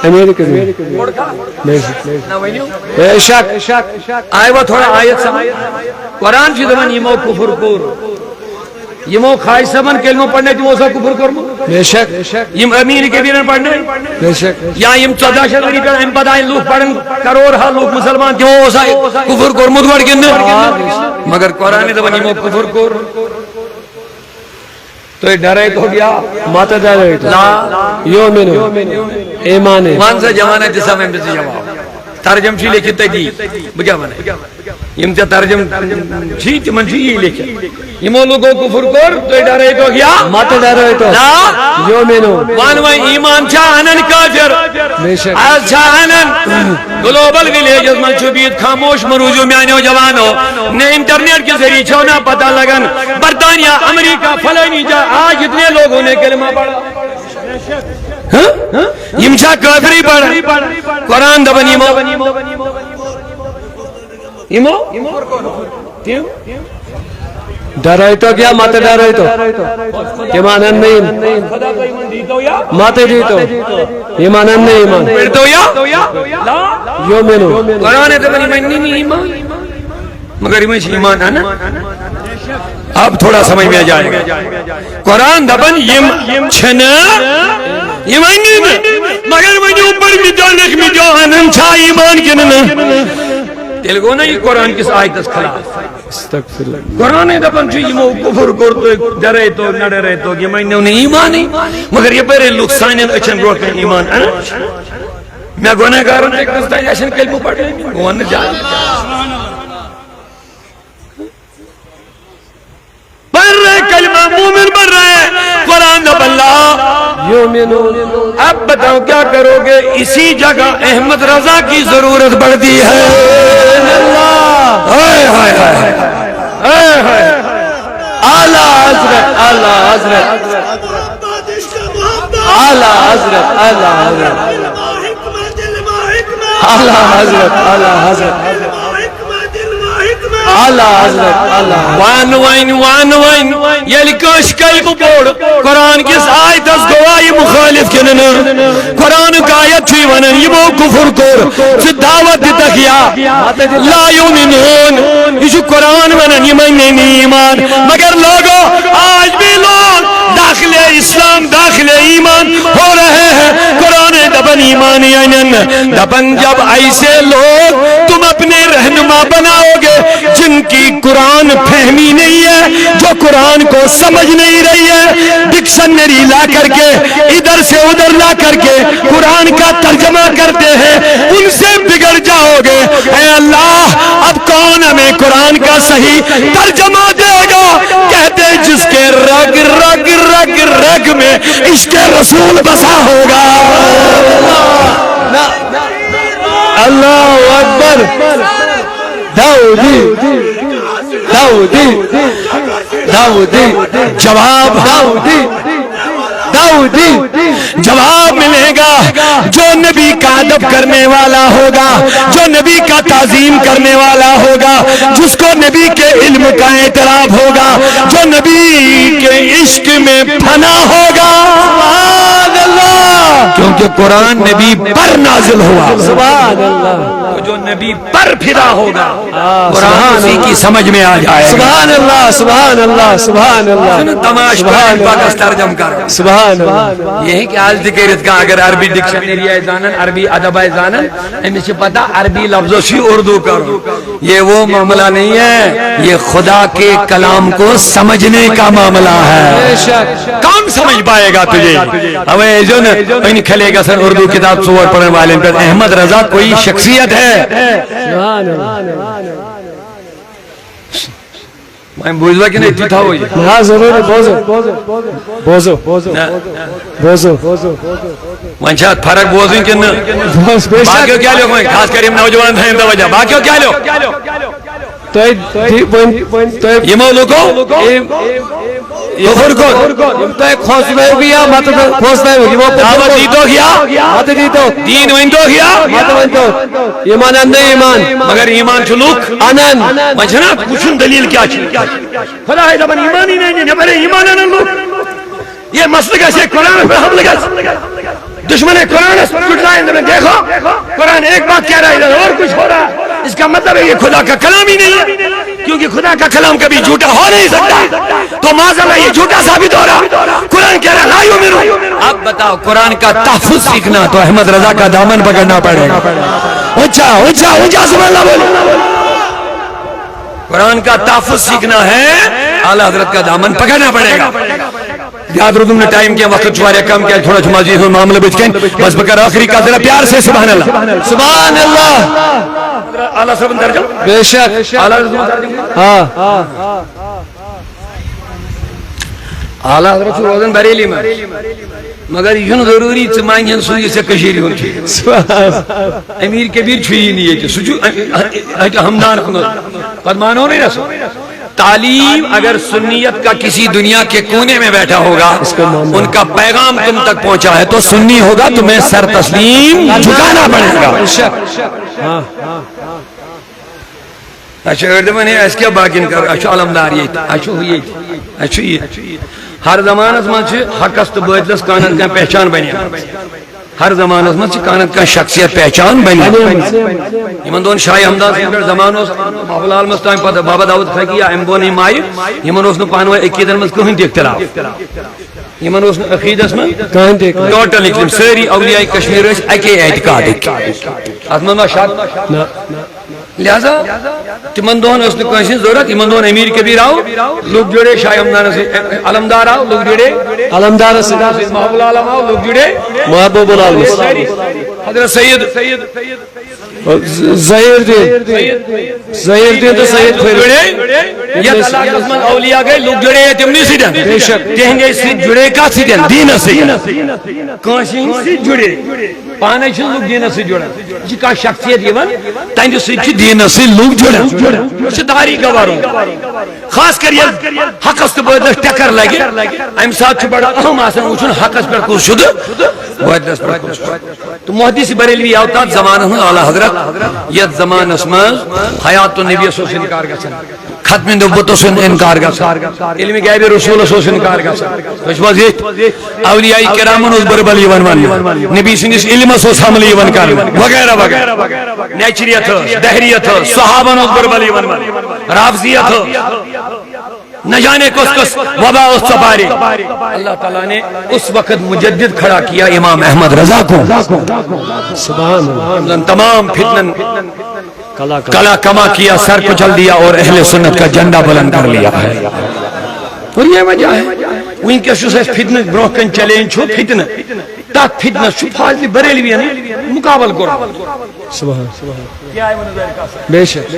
امیر کبیر بے شک آئے وہ تھوڑا آیت سمجھ قرآن چھ دمن یمو کفر کور یمو خواہش سمن کلمہ پڑھنے تمو سا کفر کرمو بے شک یم امیر کبیرن پڑھنے بے شک یا یم 14 شہری پر ام پتہ لوگ پڑھن کروڑ ہا لوگ مسلمان تمو سا کفر کرمو گڑ کن مگر قرآن دمن یمو کفر کور تو یہ ڈرے تو گیا مات ڈرے تو لا یومنو ایمان مان سے جمانہ جسا میں بسی جواب ترجم چھی لکھتا دی بکیا مانے یم تے ترجم چھی تمن چھی یہ لکھا یمو لوگوں کفر کر تو ڈرے تو گیا مات ڈرے تو لا یومنو وان وای ایمان چاہنن کافر بے شک آج چاہنن گلوبل ویلیجز من چوبید خاموش مروجو میانیو جوانو نے انٹرنیٹ کے ذریعے چھونا پتہ لگن برطانیہ امریکہ فلانی جا آج اتنے لوگوں نے کلمہ پڑھا یم چھا کافری پڑھا قرآن دبن یمو ڈرے تو کیا مات ڈرے تو ایمان نہیں مات دی تو ایمان نہیں ایمان پڑھتو یا یومنو قرآن دبن ایمان مگر ایمان ہے نا اب تھوڑا سمجھ میں آ جائے گا قرآن دبن یم چھنا ایمان نہیں مگر مجھے اوپر بھی جو لکھ میں جو انن چھا ایمان کنن تلگو نا یہ قرآن کس آیت اس خلاف استغفر قرآن دبن چھو یمو کفر کرتو ڈرے تو نہ ڈرے تو یہ میں نے ایمان ہی مگر یہ پہرے لوگ سائنین اچھن روکن ایمان میں گناہ گارن ایک دستا ایشن کلمہ پڑھ رہے ہیں گوان جائے پڑھ رہے کلمہ مومن پڑھ رہے قرآن قرآن اب اللہ یؤمنون. اب بتاؤ کیا کرو گے؟ اسی جگہ احمد رضا کی ضرورت پڑتی ہے. ہائے ہائے ہائے ہائے ہائے. اعلیٰ حضرت اعلیٰ حضرت اعلیٰ حضرت اعلیٰ حضرت اعلیٰ حضرت اعلیٰ حضرت اعلیٰ حضرت اعلیٰ. وان وائن یل کش کلب بوڑ قرآن کس آیتس گواہی مخالف کنن. قرآن کا آیت چھ ونن یمو کفر کور چھ دعوت دتک یا لا یؤمنون. یہ قرآن ونن یمن نہیں ایمان. مگر لوگو آج بھی لوگ داخل اسلام داخل ایمان ہو رہے ہیں. قرآن دبن ایمان یعنی دبن جب ایسے لوگ تم اپنے رہنما بناؤ گے جن کی قرآن فہمی نہیں ہے, جو قرآن کو سمجھ نہیں رہی ہے, ڈکشنری لا کر کے ادھر سے ادھر لا کر کے قرآن کا ترجمہ کرتے ہیں, ان سے بگڑ جاؤ گے. اے اللہ اب کون ہمیں قرآن کا صحیح ترجمہ دے گا؟ کہتے جس کے رگ رگ رگ رگ میں عشق رسول بسا ہوگا. اللہ اکبر. داؤدی داؤدی داؤدی جواب داؤدی جواب ملے گا جو نبی کا ادب کرنے والا ہوگا, جو نبی کا تعظیم کرنے والا ہوگا, جس کو نبی کے علم کا اعتراف ہوگا, جو نبی کے عشق میں فنا ہوگا. سبحان اللہ. کیونکہ قرآن نبی پر نازل ہوا. سبحان اللہ. جو نبی پر پھرا ہوگا قرآن اسی کی سمجھ میں آ جائے. سبحان اللہ سبحان اللہ سبحان اللہ. تماش پاکستان ترجم کر. سبحان اللہ. یہی کہ آج دکیرت کا اگر عربی ڈکشنری ہے زانن, عربی ادب ہے زانن, ہمیں سے پتا عربی لفظوں سے اردو کرو. یہ وہ معاملہ نہیں ہے, یہ خدا کے کلام کو سمجھنے کا معاملہ ہے. کون سمجھ پائے گا تجھے؟ ہمیں جو نا کھلے گا سر اردو کتاب سور پڑھنے والے پر احمد رضا کوئی شخصیت ہے. سبحان اللہ. میں بوجھوا کہ نہیں تھا ہوئی. ہاں ضرور. بوزو منشات فرق بوزیں کہ نہ باقیوں کیا لوگ ہیں, خاص کریم نوجوان ہیں توجہ, باقیوں کیا لوگ یہ مولوکو کفر کو تو ایک خوصلہ ہو گیا مت خوصلہ ہو گیا. وہ دعوت دیتو گیا مت دیتو دین ویندو گیا مت ونتو ایمان اندے ایمان مگر ایمان چلوک آنن مجھنا کچھن دلیل کیا چھے خدا ہے دبن ایمان ہی نہیں ہے ایمان آنن لوگ. یہ مسئلہ سے قرآن پر حمل گا دشمن قرآن اس پر کٹلائیں دبن دیکھو قرآن ایک بات کہہ رہا ہے اور کچھ ہو رہا ہے. اس کا مطلب ہے یہ خدا کا کلام ہی نہیں ہے, کیونکہ خدا کا کلام کبھی جھوٹا ہو نہیں سکتا. تو معاذاللہ یہ جھوٹا ثابت ہو رہا. قرآن کہہ رہا لا یؤمنون. اب بتاؤ قرآن کا تحفظ سیکھنا تو احمد رضا کا دامن پکڑنا پڑے گا. اونچا اونچا اونچا سبحان اللہ بولو. قرآن کا تحفظ سیکھنا ہے اعلیٰ حضرت کا دامن پکڑنا پڑے گا. یاد رکھو نے ٹائم کیا وقت چوارے کم کیا تھوڑا مزید ہو معاملہ بچکن بس بکر آخری کا ذرا پیار سے سبحان اللہ سبحان اللہ. اعلیٰ سبحان درجہ بے شک اعلیٰ درجہ. ہاں اعلیٰ حضرت روزن بریلی میں مگر یہ ضروری چمانین سوئی سے کشیری ہوتی امیر کبیر چھوئی نہیں ہے کہ سجو ہمدان قد مانو نہیں رسو. تعلیم اگر سنیت کا کسی دنیا کے کونے میں بیٹھا ہوگا ان کا پیغام تم تک پہنچا ہے تو سنی ہوگا تمہیں سر تسلیم جھکانا پڑے گا. اچھا اردو میں نے اس کیا باقین کر اچھا علمدار یہ اچھا ہوئی اچھا یہ ہر زمانس من حقس تو باطلس کانت کا پہچان بنی. ہر زمانس من کانت کا شخصیت پہچان بنی. یمن دون شاہ حمدان زمان محبلال مستان پتہ بابا داؤد خاکی یا امبونی مائی یمن اس نے پانوہ عقیدن مز کہیں اختلاف یمن اس نے عقیدس میں ٹوٹل اکلیم ساری اولیاء کشمیر اس اکی اعتقاد اتمن ما شاد لہذا تمن دون اس نے کہیں ضرورت یمن دون امیر کبیر آؤ لوگ جڑے شاہ حمدان سے علمدار آؤ لوگ جڑے علمدار سے محبوب العالم آؤ لوگ جڑے محبوب العالم حضرت سید ظہیر دین تو سید یہ علاقہ من اولیاء گئے لوگ جڑے ہیں تم نہیں سیدھن تہندے سے جڑے کا سیدھن دین سے کانسی سے جڑے پانے چھ لوگ دین سے جڑا جی کا شخصیت یون تہندے سے چھ دین سے لوگ جڑا چھ داری گوارو خاص کر یہ حق است بدل ٹکر لگے ام ساتھ چھ بڑا اہم آسان وچھن حق اس پر کو شد بدل پر کو تو محدث بریلوی اوتاد زمانہ اعلی حضرت یہ زمان اسمان حیات النبی صلی اللہ علیہ وسلم انکار گژھن ختم نبوت سن انکار گژھن علم غیب رسول صلی انکار گژھن وچ وزیت اولیاء کرام اس بربل یون ون نبی سنس علم اس حمل یون کر وغیرہ وغیرہ نیچریت دہریت صحابہ اس بربل یون ون رافضیت نہ جانے کس کس وبا اس سباری اللہ تعالیٰ نے اس وقت مجدد کھڑا کیا امام احمد رضا کو سبحان اللہ تمام فتنن کلا کما کیا سر کو چل دیا اور اہل سنت کا جھنڈا بلند کر لیا ہے اور یہ وجہ ہے وہیں کے سوسے فتنہ بروکن چیلنج چھو فتنہ تاک فتنہ شفاظ بریلوی ہے مقابل کرو سبحان بے شک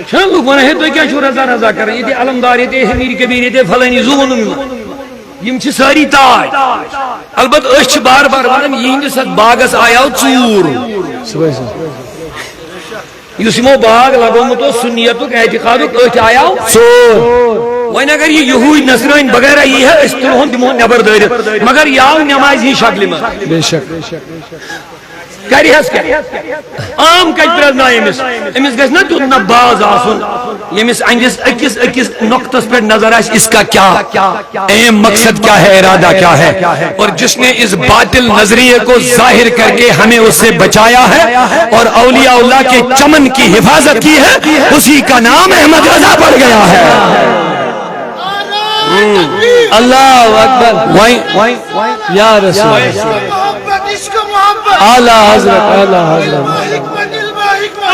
چھن لوگ ونے تو کیا چھو رضا رضا کر یہ تے علمدار یہ تے امیر کبیر یہ تے فلانی زون یم چھ ساری تاج البت اس بار بار ونن یہند سات باغس آیاو ژور یس یمو باغ لگومت سنیتک اعتقادک ات آیاو ژور وۄنۍ اگر یہ یہود نصرٲنۍ وغیرہ یہ ہے اس تلہون دمو نبر دٲرِتھ مگر یہ آو نماز ہی شکل منٛز بے شک کری حس کر عام کج پرزنا امس گھس نا تیت نہ باز آسن یمس انجس اکس اکس نقطس پر نظر آس اس کا کیا اہم مقصد کیا ہے ارادہ کیا ہے اور جس نے اس باطل نظریے کو ظاہر کر کے ہمیں اس سے بچایا ہے اور اولیاء اللہ کے چمن کی حفاظت کی ہے اسی کا نام احمد رضا پڑ گیا ہے اللہ اکبر یا رسول اعلیٰ حضرت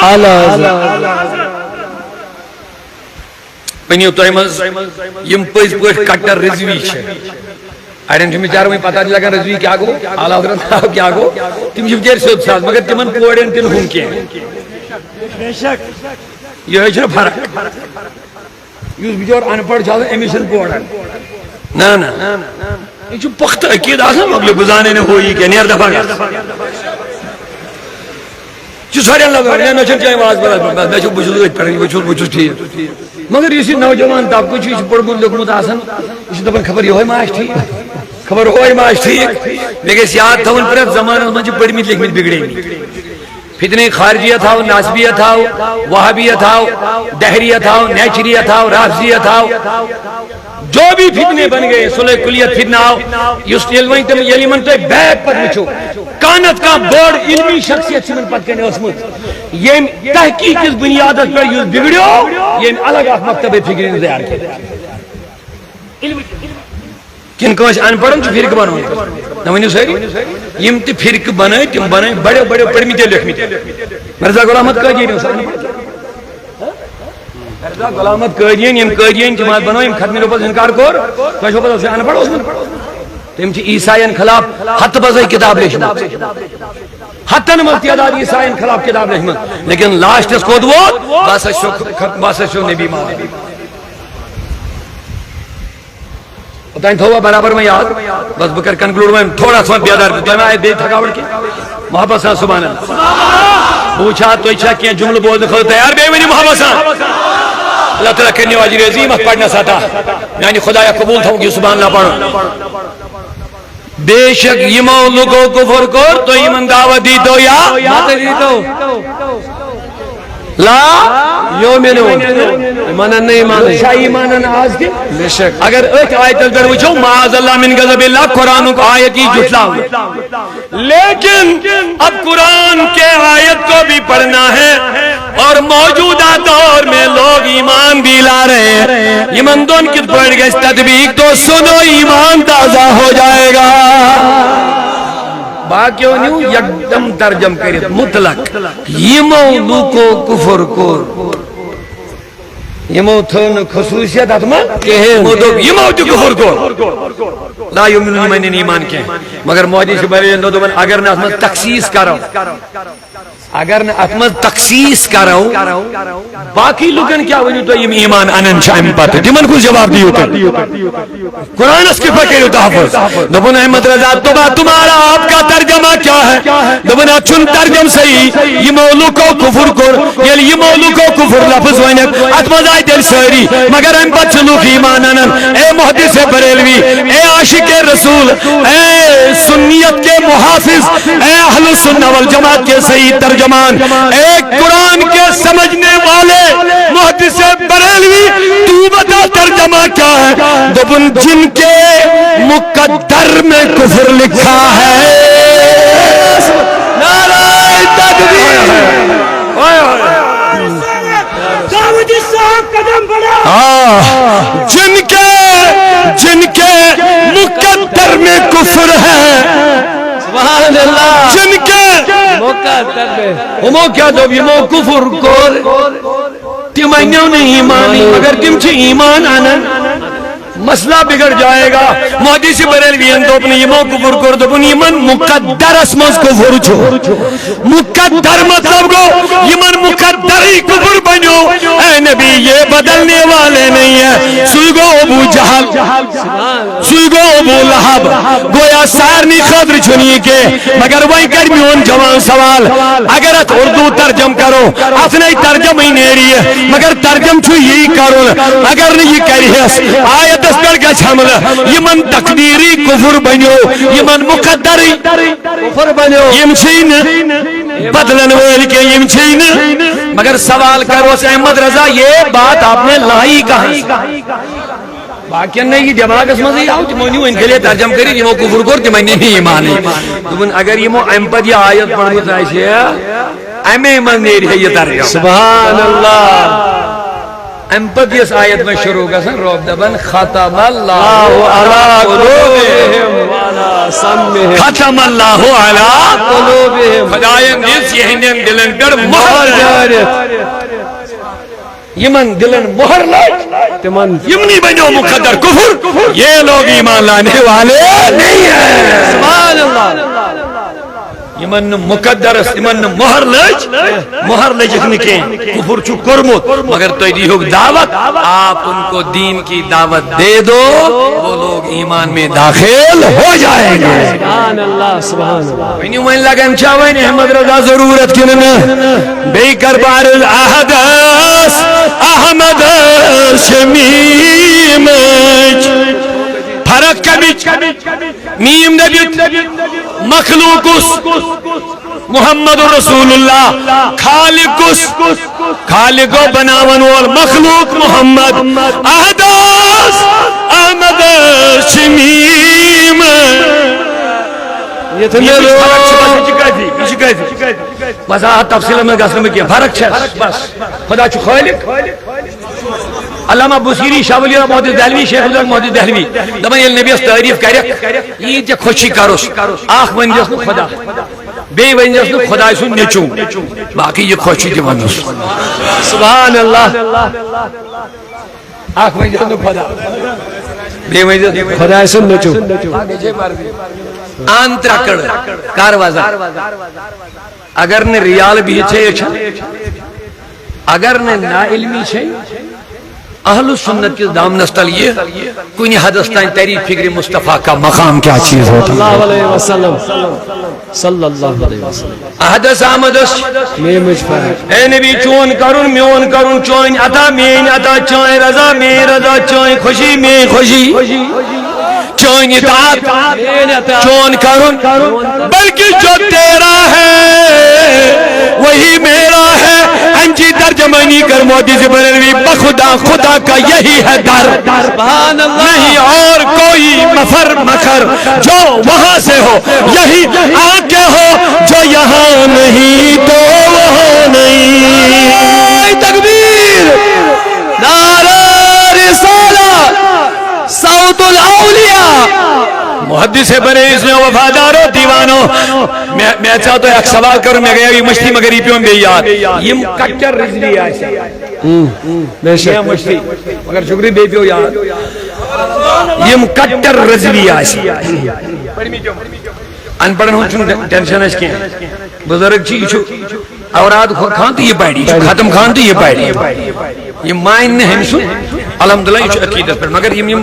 اعلیٰ حضرت پنیو تو ایمز یم پز پوٹ کٹر رضوی چھے اڑین چھو بچاروں میں پتہ نہیں لگا رضوی کیا گو اعلیٰ حضرت کیا گو تم چھو بچار سوچ ساز مگر تمن پوڑین تن ہوں کیا یہ ہے چھو فرق یوز بچار انپڑ چھو امیشن پوڑن نا نا یہ چھو پخت عقید آسا مغلق گزانے نے ہوئی کہ نیر دفع گا چھو سارے اللہ گا میں چھو چاہے آواز بڑا میں چھو بجھو گئی پڑھیں بچھو بچھو ٹھیک مگر یہ نوجوان تاب کو چھو پڑھ گل لکمت آسن یہ دفعہ خبر یہ ہوئی معاش ٹھیک خبر ہوئی معاش ٹھیک لیکن یاد تھا ان پر زمانہ میں چھو پڑھ میت لکھ میت بگڑے فتنے خارجیہ تھاو ناسبیہ تھاو وہابیہ تھاو دہریہ تھاو نیچریہ تھاو رافضیہ تھاو جو بھی فتنے بن گئے صلح کلیت فتنہ آو یس علمائی تم یلی من تو ایک بیگ پر بچو کانت کا بڑ علمی شخصیت سے من پت کرنے اسمت یہ تحقیق اس بنیادت پر یس بگڑیو یہ الگ آخ مکتب فکری تیار کیا کن کوش ان پڑھن چھ فرق بنو نہ ونیو سہی یم تی فرق بنائے تم بنائے بڑے بڑے پڑھمیتے لکھمیتے مرزا غلام احمد قادیانی مرزا غلام احمد قادیانی یم قادیانی جماعت بنو یم ختم رفض انکار کور کوش پتہ اسے ان پڑھ اس میں تم چھ عیسائین خلاف حت بزائی کتاب لکھمت حتن ملتیاداد عیسائین خلاف کتاب لکھمت لیکن لاسٹ اس کود وہ باسا شو نبی ماں بتائیں تھوا برابر میں یاد بس بکر کنکلوڈ میں تھوڑا سا بیادار تو میں آئے بے تھکاوٹ کی محبت صاحب سبحان اللہ پوچھا تو اچھا کیا جملہ بولنے خود تیار بے منی محبت صاحب اللہ تعالیٰ کرنے واجی عظیم پڑھنا ساتا یعنی خدا یا قبول تھا کہ سبحان اللہ پڑھو بے شک یمو لوگوں کفر کر تو ایمان دعوت دی تو یا ماتے دی تو لا یومنون ایمانن نہیں ایمانن شاہ ایمانن آز کے بے شک اگر ایک آیت الگر وچھو معاذ اللہ من غضب اللہ قرآن کو آیتی جھٹلا لیکن اب قرآن کے آیت کو بھی پڑھنا ہے اور موجودہ دور میں لوگ ایمان بھی لا رہے ہیں ایمان دون کت پڑھ گئے تطبیق تو سنو ایمان تازہ ہو جائے گا باقیوں نیو یکدم ترجم کرت مطلق یمو لوکو کفر کور یمو تھو خصوصیت اتما یمو دوپ یمو تہ کفر کور لا یؤمنون یمن ایمان کی مگر مودی سے بڑے دوپن اگر نہ اتما تخصیص کرو اگر نہ اتما تخصیص کرو باقی لوگن کیا ونیو تو یم ایمان انن شام پتہ تمن کو جواب دیو قرآن اس کی فکر تحفظ دوپن احمد رضا تمہارا آپ کا ترجمہ کیا ہے دوپن چن ترجم صحیح یمو لوکو کفر کور یل یمو لوکو کفر لفظ ونک اتما دای دل ساری مگر ام پتہ لوگ ایمان انن اے محدث بریلوی اے عاشق رسول اے سنیت کے محافظ اے اہل السنہ والجماعت کے صحیح ترجمان اے قرآن کے سمجھنے والے محدث بریلوی تو بتا ترجمہ کیا ہے دوپن جن کے مقدر میں کفر لکھا ہے نعرہ تکبیر داؤد صاحب قدم بڑھا جن کے مقدر میں کفر ہے سبحان اللہ جن کے مقدر میں ہمو کیا دو یمو کفر کور تم انیو نہیں ایمانی مگر تم چھ ایمان آنن مسئلہ بگڑ جائے گا محدث بریلویان دوپن یمو کفر کور دوپن یمن مقدر اسمز کفر چھو مقدر مطلب گو یمن مقدری کفر بنو اے نبی یہ بدلنے والے نہیں ہے سوئی گو ابو جہل سوئی گو ابو لہب گویا سارنی خبر چھنی کے مگر وہی کر میون جوان سوال اگر ات اردو ترجم کرو اتنے ترجم ہی نیری ہے مگر ترجم چھو یہی کرو اگر نہیں کری ہے آیت یمن تقدیری کفر بنو یمن مقدری کفر بنو یم چھین بدلن ویل کے یم چھین مگر سوال کرو احمد رضا یہ بات آپ نے لائی کہاں باقی نہیں کی دماغ اس مزے آؤ تمہنیو ان کے لیے ترجم کری یمو کفر کور تمہنی نہیں ایمانی تمہن اگر یمو امپد یہ آیت پڑھنے چاہیے امی من نیری ہے یہ ترجم سبحان اللہ امپد اس آیت میں شروع کا سن روب دبن ختم اللہ علی قلوبہم وعلی سمعہم ختم اللہ علی قلوبہم خدایم جس یہنین دلن پر مہر جارت یمن دلن مہر لائٹ یمنی بنو مقدر کفر یہ لوگ ایمان لانے والے نہیں ہیں سبحان اللہ یمن مقدر یمن مہر لج کے کفر چھو کرمت مگر تو دیوگ دعوت آپ ان کو دین کی دعوت دے دو وہ لوگ ایمان میں داخل ہو جائیں گے سبحان اللہ سبحان اللہ وینیو من لگن چاوین احمد رضا ضرورت کنن بے کربار الاحداث احمد شمیمج فرق کبیچ میم نبیت مخلوقس محمد رسول اللہ خالق و بناون وال مخلوق محمد احداث احمد شمیم یہ وضاحت تفصیل میں گھسنے میں کیا فرق چھے بس خدا چھو خالق علامہ بصیری شاہ ولی اللہ محدث دہلوی شیخ اللہ محدث دہلوی دبن یہ نبی اس تعریف کرک یہ جا خوشی کروس آخ ونجس نو خدا بے ونجس نو خدا سن نیچوں باقی یہ خوشی دی ونجس سبحان اللہ آخ ونجس نو خدا بے ونجس نو خدا سن نیچوں آن ترکڑ کاروازا اگر نے ریال بھی چھے اگر نے نا علمی چھے اہل سنت کے دامنس تل یہ کوئی حدثتائیں تیری فکر مصطفیٰ کا مقام کیا چیز ہوتا صلی اللہ علیہ وسلم صلی اللہ علیہ وسلم احدث آمدس میں مجھ پر اے نبی چون کرن میون کرن چون عطا مین عطا چون رضا مین رضا چون خوشی مین خوشی چون اطاعت چون کرن بلکہ جو تیرا ہے وہی میرا ہے انجی ترجمانی کر محدث بریلوی بخدا خدا کا یہی ہے در سبحان اللہ نہیں اور کوئی مفر مکر جو وہاں سے ہو یہی آگے ہو جو یہاں نہیں تو وہاں نہیں تکبیر نعرہ رسالہ صوت الاولیاء محدث سے بڑے اس میں وفادارو دیوانو میں چاہتا ہوں ایک سوال کروں میں گیا یہ مشتی مگر یہ پیوں بے یاد یہ کٹر رضوی آئے بے شک یہ مشتی مگر شکری بے پیوں یاد یہ کٹر رضوی آئے ان پڑھن ہوں چون ٹینشن اس کے بزرگ چی اوراد خان تو یہ پڑھی ختم خان تو یہ پڑھی یہ مائن نے ہم سن الحمدللہ یہ عقیدت پر مگر یہ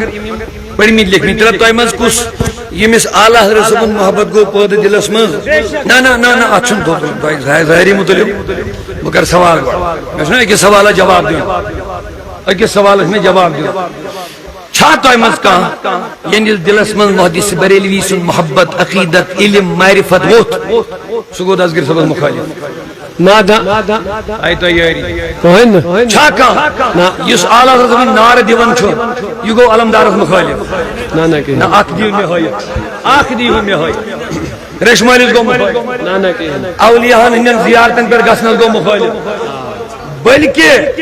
پڑھی میں لکھنی طرف تو ایمز کس یہ مس اعلیٰ حضرت صبح محبت کو پود دلس مز نا نا نا نا اچھن تو ظاہری مطلب مگر سوال میں سنا ایک سوالہ جواب دوں ایک سوال میں جواب دوں چھا تو ایمز کہاں یعنی دلس مز محدث بریلوی سن محبت عقیدت علم معرفت ووت سگود ازگر صبح مخالف نادا آئی تو یاری کوہن چھا کہاں یس اعلیٰ حضرت نار دیون چھو یہ گو علمدارت مخالف نانا کہ نہ آخ دیو میں ہوئی آخ دیو میں ہوئی رشمالیس گو مخالف نانا کہ اولیاء ہنن زیارتن پر گسنل گو مخالف بلکہ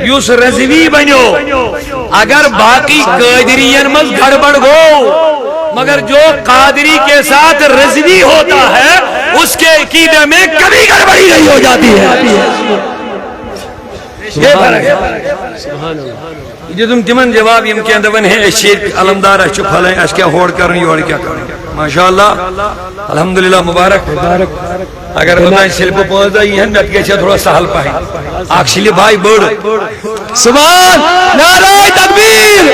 یس رضوی بنیو اگر باقی قادرین مز گھڑبڑ گو مگر جو قادری کے ساتھ رضوی ہوتا ہے اس کے عقیدے میں کبھی گڑبڑی نہیں ہو جاتی ہے یہ فرق ہے یہ تم تمن جواب یم کے اندر ہے اشیر علمدار اچھ پھلیں اس کیا ہوڑ کرن یوڑ کیا کرن ماشاءاللہ الحمدللہ مبارک اگر خدا سلپ پہنچ جائی ہے نٹ کے تھوڑا سہل پائے اکشلی بھائی بڑ سبحان نعرہ تکبیر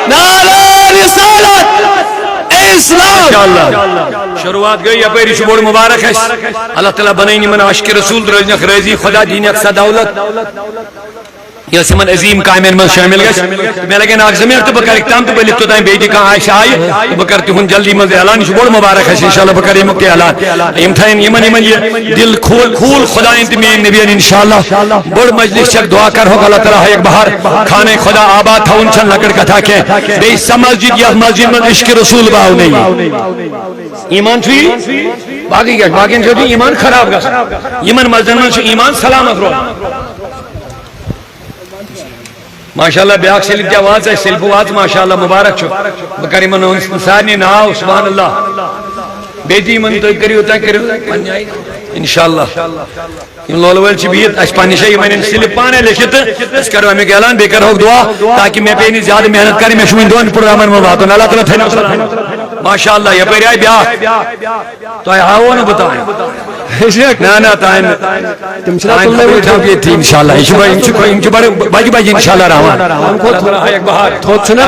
نعرہ رسالت اسلام شروعات گئی اپیری شبور مبارک ہے اللہ تعالیٰ بنائنی من عشق رسول رجنک ریزی خدا دین اقصا دولت یہ سمن عظیم قائمین من شامل گئے میں لگے ناک زمین تو بکر اکتام تو بلکت تو دائیں بیٹی کہاں عائشہ آئی بکر ہن جلدی من اعلان شبور مبارک ہے انشاءاللہ بکر یہ مکتی اعلان امتحان یمن یہ دل کھول خدا انتمین نبیان انشاءاللہ بڑ مجلس چک دعا کر ہوگا اللہ تعالیٰ ایک بہار کھانے خدا آباد تھا ان چند لکڑ کتھا کے بے سا مسجد یا مسجد من عشق رسول باؤ نہیں ایمان چھوئی باقی کیا باقی چھوئی ایمان خراب گا یمن مسجد من چھوئی ایمان سلامت رو ماشاءاللہ بیاک سلپ کیا واضح ہے سلپ واضح ماشاءاللہ مبارک چھو بکری من انسانی ناو سبحان اللہ بیٹی من تو کری ہوتا ہے انشاءاللہ ان لولویل چی بیت اس پانیشہ یہ میں نے سلپ پانے لکھت اس کرو ہمیں اعلان بے کر ہوگ دعا تاکہ میں پہنی زیادہ محنت کری میں شوین دوان پروگرامن میں باتوں اللہ تعالیٰ تھے نفسر ماشاءاللہ یہ پہنی آئی بیاک تو آئی ہاؤ نہ بتائیں نا نا تائن تائن بیٹھا بھی تھی انشاءاللہ انچو بڑے باجی باجی انشاءاللہ رہا تھوت سنا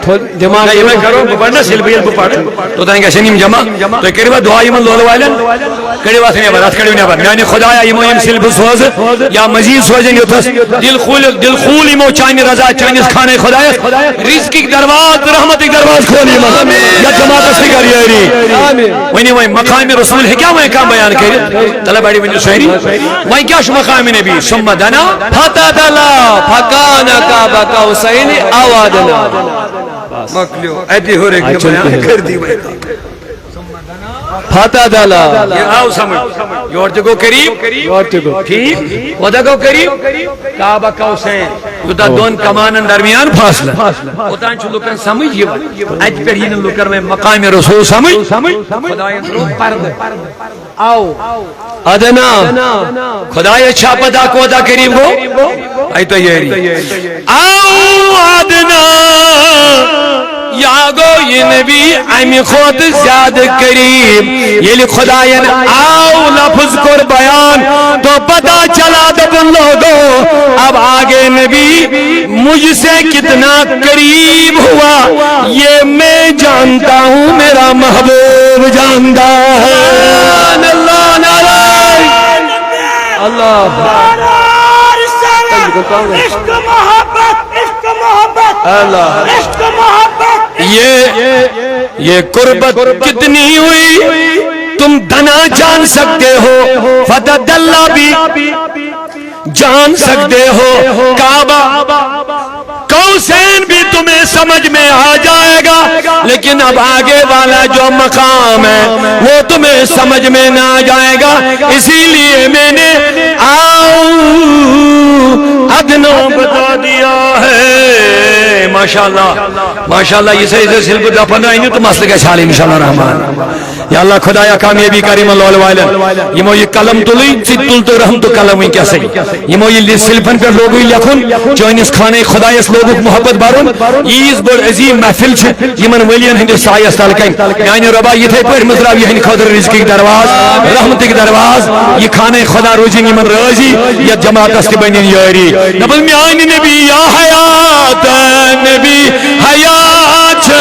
کو جمع یہ میں کرو بپڑنا سلبیل بپڑ تو تائیں کیسے نیم جمع تو ایک کریبا دعائی من لولو والن کریبا سے نہیں بات کریبا نہیں بات میں نے خدایا ایمو یم سلب سوز یا مزید سوزیں گے دل خول ایمو چانی رضا چانیس کھانے خدایا رزق ایک درواز رحمت ایک درواز کھولی من یا جماعت اس فکر یہ رہی وینی وہی مقام رسول ہے کیا وہی کام بیان کرے طلب آڑی بنجو سہری وہی کیا شو مقام نبی سم دنا فتا دلا فکانا کعبہ قوسین او ادنا مکلیو ایتی ہو رہے کہ بیان کر دی بھائی فتا دلا یہ آؤ سمجھ یور جگو قریب یور جگو ٹھیک ودا کو قریب کعبہ قوسین یوتا دون کمانن درمیان فاصلہ اتان چھو لکن سمجھ یہ اج پر ہی لکر میں مقام رسول سمجھ خدایت رو پرد آؤ ادنا خدای اچھا پدا کو ادا قریب ہو آئی تو یہ رہی آؤ ادنا یا گو یہ نبی امی خود زیاد قریب یہ خدایان آؤ لفظ کر بیان تو پتا چلا دبن لوگو اب آگے نبی مجھ سے کتنا قریب ہوا یہ میں جانتا ہوں میرا محبوب جانتا ہے اللہ نعرہ اللہ عشق محبت عشق محبت اللہ عشق محبت یہ قربت کتنی ہوئی تم دنا جان سکتے ہو فتح اللہ بھی جان سکتے ہو کعبہ قوسین بھی تمہیں سمجھ میں آ جائے گا لیکن اب آگے والا جو مقام ہے وہ تمہیں سمجھ میں نہ آ جائے گا اسی لیے میں نے آؤ ادنا بتا دیا ہے ماشاءاللہ یہ سے سلب دفن آئین تو مسئلہ گا حال انشاءاللہ رحمان یا اللہ خدایا کامیابی کریم اللہ والن یمو یہ قلم تلی تل تو رحم تو قلم ہی کیا صحیح یمو یہ سلفن پر لوگو لکھن چونس خانے خدایس لوگو محبت بارون عیز بڑ عظیم محفل چھ یمن ولین ہندس سایس تلکن یعنی ربا یہ تھے پر مزراب یہ خضر رزق کی درواز رحمت کی درواز یہ خانے خدا روزی یمن راضی یا جماعت است بنین یاری نبل میانی نبی یا حیات نبی حیات